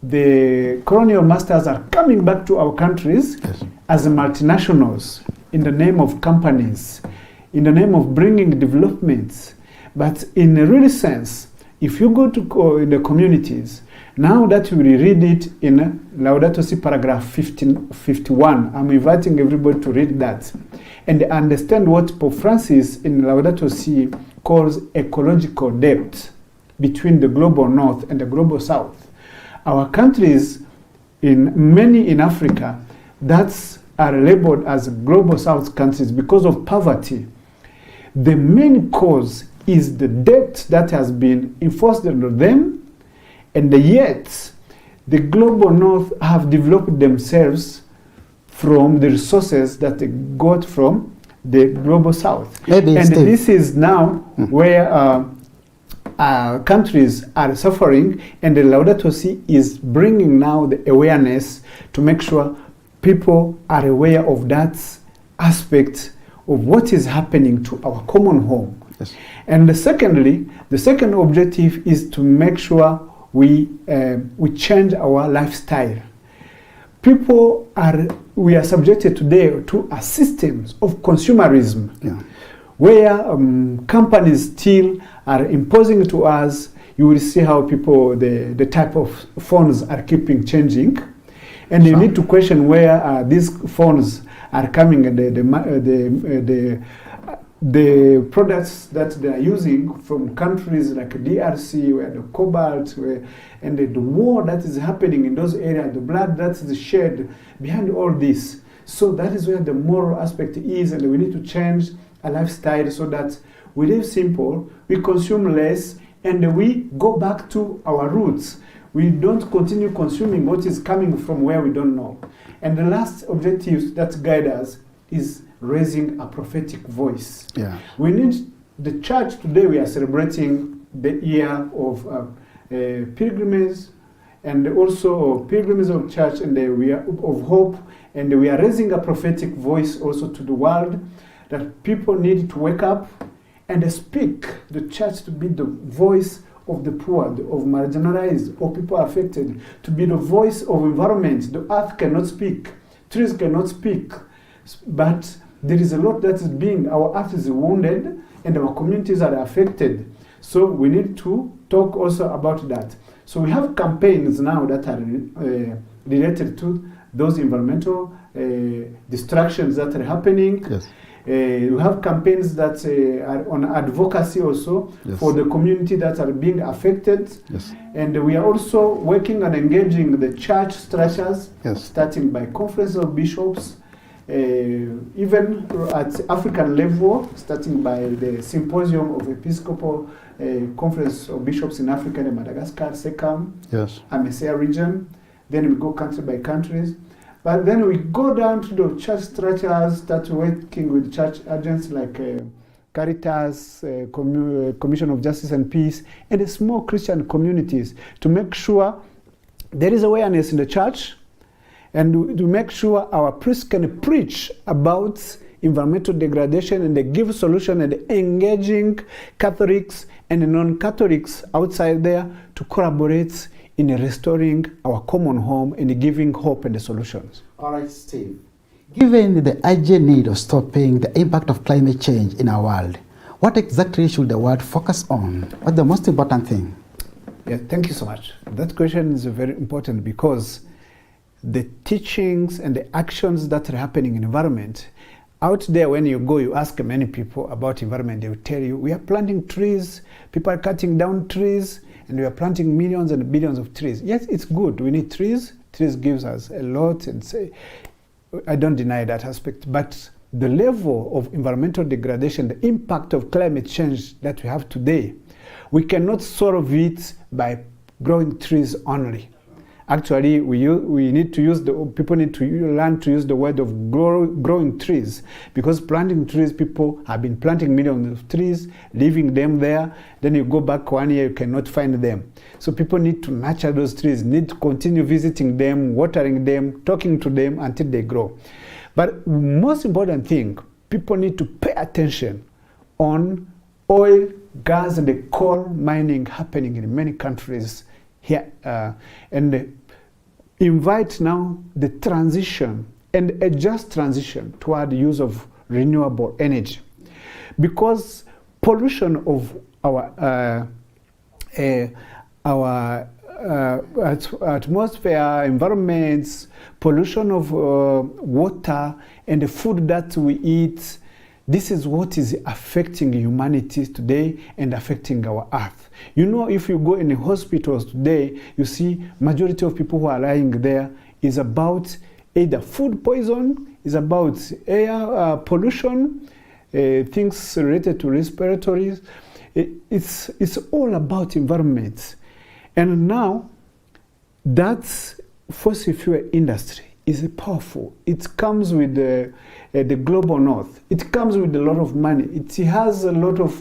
the colonial masters are coming back to our countries as multinationals in the name of companies, in the name of bringing developments. But in a real sense, if you go to in the communities, now that you read it in Laudato Si paragraph 51, I'm inviting everybody to read that and understand what Pope Francis in Laudato Si calls ecological debt between the global north and the global south. Our countries, many in Africa, that are labeled as global south countries because of poverty. The main cause is the debt that has been enforced on them, and yet the global north have developed themselves from the resources that they got from the global south. This is now where countries are suffering, and the Laudato Si is bringing now the awareness to make sure people are aware of that aspect of what is happening to our common home. And secondly, the second objective is to make sure we change our lifestyle. We are subjected today to a system of consumerism, where companies still are imposing to us. You will see how people, the type of phones are keeping changing, and you need to question where these phones are coming, and the products that they are using from countries like DRC, where the cobalt, and the war that is happening in those areas, the blood that is shed behind all this. So that is where the moral aspect is, and we need to change a lifestyle so that we live simple, we consume less, and we go back to our roots. We don't continue consuming what is coming from where we don't know. And the last objective that guide us is raising a prophetic voice. Yeah. We need the church today. We are celebrating the year of pilgrimage, and also pilgrimage of church, and we are of hope, and we are raising a prophetic voice also to the world that people need to wake up and speak. The church to be the voice of the poor, of marginalized, of people affected, to be the voice of environment. The earth cannot speak, trees cannot speak, but there is a lot that is being, our earth is wounded and our communities are affected. So we need to talk also about that. So we have campaigns now that are related to those environmental distractions that are happening. Yes. We have campaigns that are on advocacy also for the community that are being affected. Yes. And we are also working on engaging the church structures, starting by Conference of Bishops, even at African level, starting by the Symposium of Episcopal Conference of Bishops in Africa and Madagascar, SECAM, AMESEA region. Then we go country by countries. But then we go down to the church structures, start working with church agents like CARITAS, Commission of Justice and Peace, and the small Christian communities to make sure there is awareness in the church, and to make sure our priests can preach about environmental degradation and they give solution, and engaging Catholics and non-Catholics outside there to collaborate in restoring our common home and giving hope and the solutions. All right, Steve. Given the urgent need of stopping the impact of climate change in our world, what exactly should the world focus on? What's the most important thing? Yeah, thank you so much. That question is very important because the teachings and the actions that are happening in environment, out there when you go, you ask many people about environment, they will tell you, we are planting trees, people are cutting down trees, and we are planting millions and billions of trees. Yes, it's good, we need trees. Trees gives us a lot, and say, I don't deny that aspect, but the level of environmental degradation, the impact of climate change that we have today, we cannot solve it by growing trees only. Actually, we need to use people need to learn to use the word of growing trees, because planting trees, people have been planting millions of trees, leaving them there. Then you go back 1 year, you cannot find them. So people need to nurture those trees, need to continue visiting them, watering them, talking to them until they grow. But most important thing, people need to pay attention on oil, gas, and the coal mining happening in many countries here, and invite now the transition and a just transition toward the use of renewable energy, because pollution of our atmosphere, environments, pollution of water and the food that we eat, this is what is affecting humanity today and affecting our earth. You know, if you go in the hospitals today, you see majority of people who are lying there is about either food poison, is about air pollution, things related to respiratory. It's all about environment. And now that fossil fuel industry is powerful. It comes with the global north. It comes with a lot of money. It has a lot of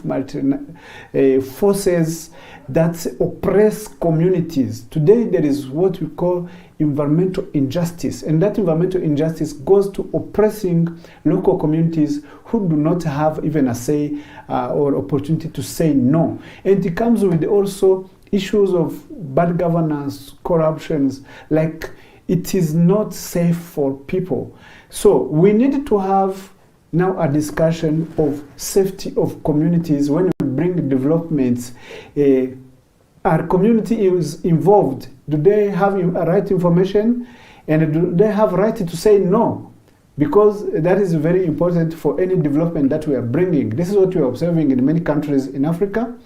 forces that oppress communities. Today there is what we call environmental injustice, and that environmental injustice goes to oppressing local communities who do not have even a say or opportunity to say no. And it comes with also issues of bad governance, corruptions, like it is not safe for people. So we need to have now a discussion of safety of communities. When we bring developments, our community is involved. Do they have right information, and do they have right to say no? Because that is very important for any development that we are bringing. This is what we are observing in many countries in Africa,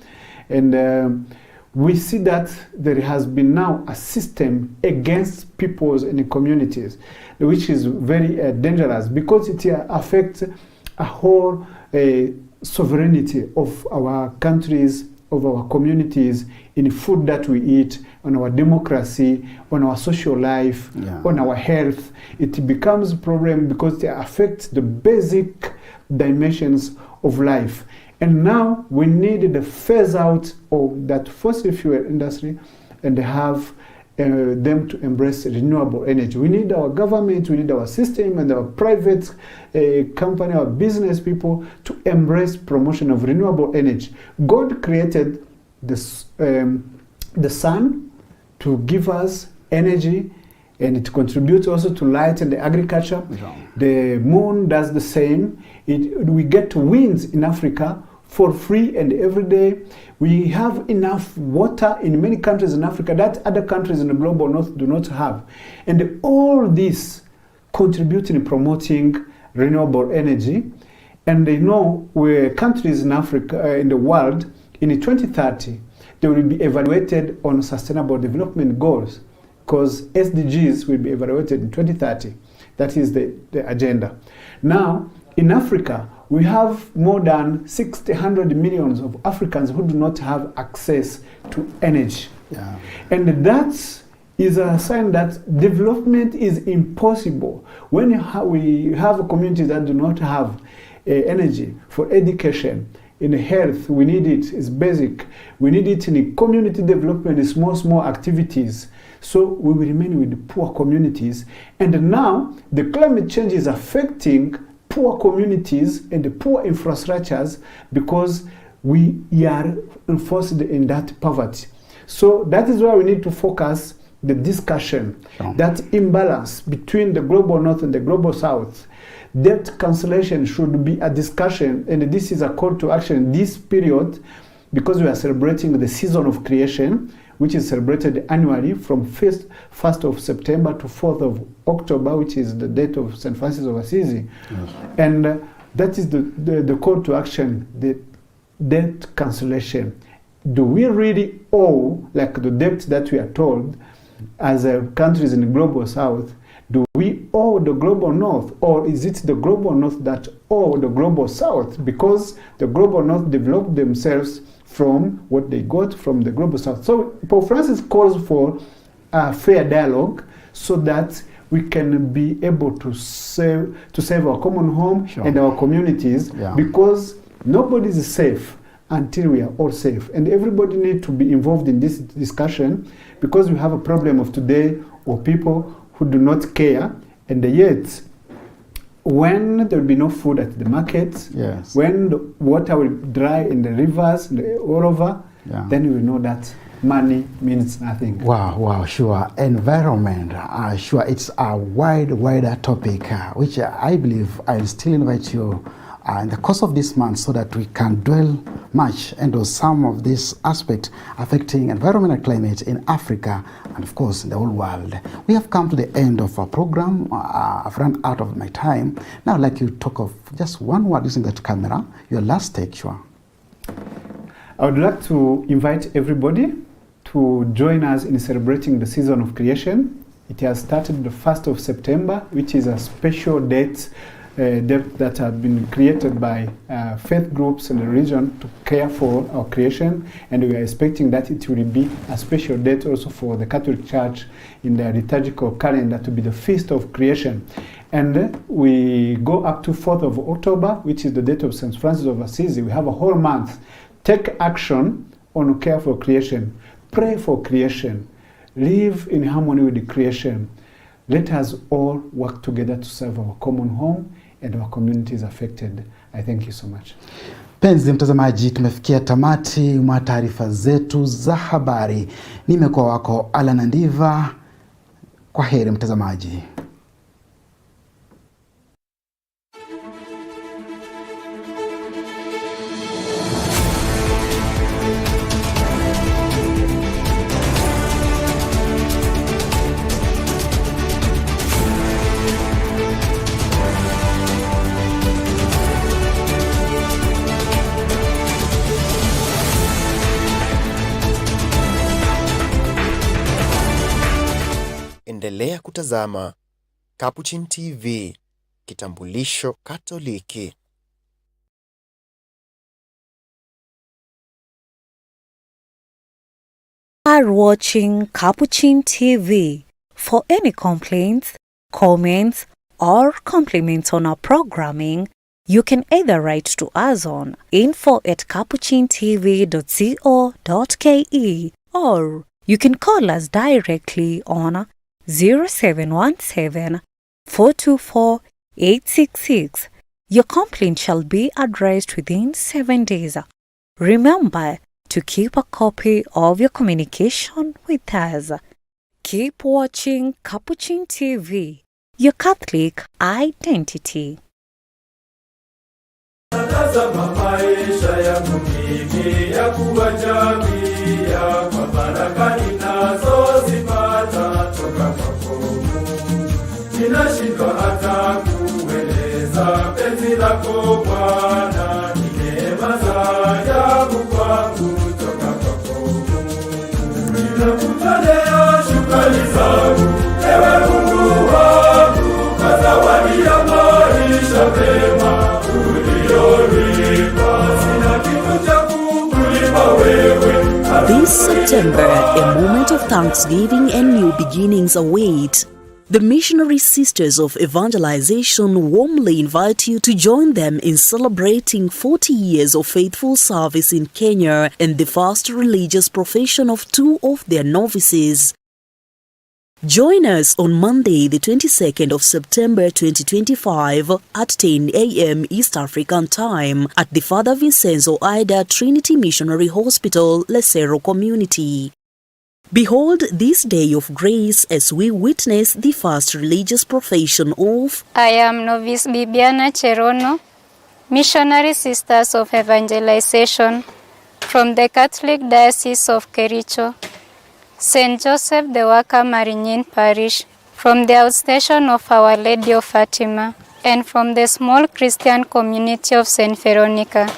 and we see that there has been now a system against peoples and communities, which is very dangerous, because it affects a whole sovereignty of our countries, of our communities, in food that we eat, on our democracy, on our social life, on our health. It becomes a problem because they affect the basic dimensions of life. And now we need the phase out of that fossil fuel industry and have them to embrace renewable energy. We need our government, we need our system and our private company, our business people to embrace promotion of renewable energy. God created this, the sun to give us energy, and it contributes also to light and the agriculture. The moon does the same. We get winds in Africa for free and every day. We have enough water in many countries in Africa that other countries in the global north do not have. And all this contribute in promoting renewable energy. And they know where countries in Africa, in the world, in 2030, they will be evaluated on sustainable development goals, because SDGs will be evaluated in 2030. That is the agenda. Now, in Africa, we have more than 100 million of Africans who do not have access to energy. And that is a sign that development is impossible. When we have a community that do not have energy for education, in health, we need it, it's basic. We need it in community development, small activities. So we will remain with the poor communities. And now the climate change is affecting poor communities and the poor infrastructures because we are enforced in that poverty. So that is why we need to focus the discussion, that imbalance between the global north and the global south. Debt cancellation should be a discussion, and this is a call to action in this period because we are celebrating the season of creation, which is celebrated annually from 1st of September to 4th of October, which is the date of St. Francis of Assisi. And that is the call to action, the debt cancellation. Do we really owe, like the debt that we are told, as countries in the global south, do we owe the global north, or is it the global north that owe the global south? Because the global north developed themselves from what they got from the global south. So Pope Francis calls for a fair dialogue so that we can be able to save our common home and our communities, because nobody is safe until we are all safe. And everybody needs to be involved in this discussion, because we have a problem of today of people who do not care, and yet when there will be no food at the markets, when the water will dry in the rivers all over, then we will know that money means nothing. Wow, sure. Environment, sure, it's a wider topic, which I believe I'll still invite you in the course of this month so that we can dwell much into some of these aspects affecting environment and climate in Africa and of course in the whole world. We have come to the end of our program. I've run out of my time. Now I'd like you to talk of just one word using that camera, your last take, sure. I would like to invite everybody to join us in celebrating the season of creation. It has started the 1st of September, which is a special date that have been created by faith groups in the region to care for our creation, and we are expecting that it will be a special date also for the Catholic Church in their liturgical calendar to be the Feast of Creation. And we go up to 4th of October, which is the date of St. Francis of Assisi. We have a whole month. Take action on care for creation. Pray for creation. Live in harmony with the creation. Let us all work together to serve our common home and our communities affected. I thank you so much. Penzi mtazamaji, tumefikia tamati mwa taarifa zetu za habari. Nimekuwa wako Alan Ndiva. Kwa heri mtazamaji. Endelea kutazama Capuchin TV, kitambulisho Katoliki. are watching Capuchin TV. For any complaints, comments, or compliments on our programming, you can either write to us on info@capuchintv.co.ke or you can call us directly on 0717 424 866. Your complaint shall be addressed within 7 days. Remember to keep a copy of your communication with us. Keep watching Capuchin TV, your Catholic identity. Tazama maisha yangu mimi ya kuwajabia kwa baraka ninazozipata toka kwako. Ninashindwa hata kueleza penzi lako Bwana, ni neema za ajabu kwangu toka kwako. Ninakutolea shukrani zangu, ewe Mungu wangu, kwa zawadi ya maisha mema. This September, a moment of thanksgiving and new beginnings await. The Missionary Sisters of Evangelization warmly invite you to join them in celebrating 40 years of faithful service in Kenya and the first religious profession of 2 of their novices. Join us on Monday, the 22nd of September 2025 at 10 a.m. East African Time at the Father Vincenzo Ida Trinity Missionary Hospital, Lesero Community. Behold this day of grace as we witness the first religious profession of I am Novice Bibiana Cherono, Missionary Sisters of Evangelization from the Catholic Diocese of Kericho, St. Joseph the Worker Marigny Parish, from the outstation of Our Lady of Fatima, and from the small Christian community of St. Veronica.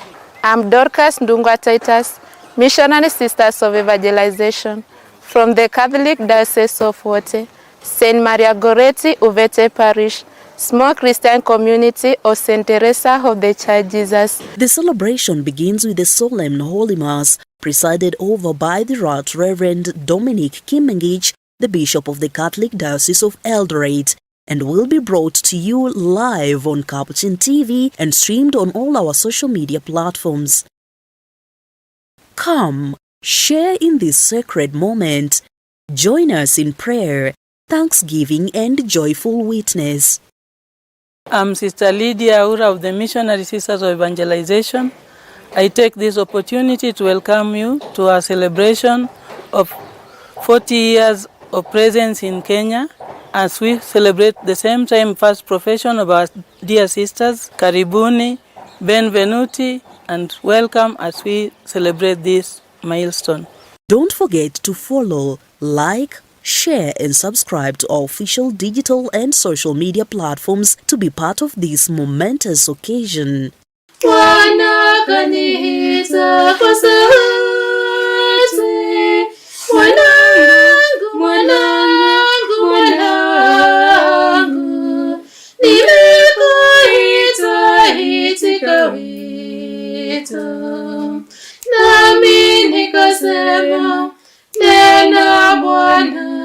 I'm Dorcas Ndungwa Titus, Missionary Sisters of Evangelization, from the Catholic Diocese of Wote, St. Maria Goretti Uvete Parish, small Christian community of St. Teresa of the Child Jesus. The celebration begins with a solemn Holy Mass, presided over by the Right Reverend Dominic Kimengich, the Bishop of the Catholic Diocese of Eldoret, and will be brought to you live on Capuchin TV and streamed on all our social media platforms. Come, share in this sacred moment. Join us in prayer, thanksgiving, and joyful witness. I'm Sister Lydia Aura of the Missionary Sisters of Evangelization. I take this opportunity to welcome you to our celebration of 40 years of presence in Kenya as we celebrate the same time first profession of our dear sisters. Karibuni, benvenuti, and welcome as we celebrate this milestone. Don't forget to follow, like, share, and subscribe to our official digital and social media platforms to be part of this momentous occasion. Wanakanihiza kwa sauti, mwanangu, mwanangu, mwanangu, nimekuita, itika wito, nami nikasema, nena Bwana.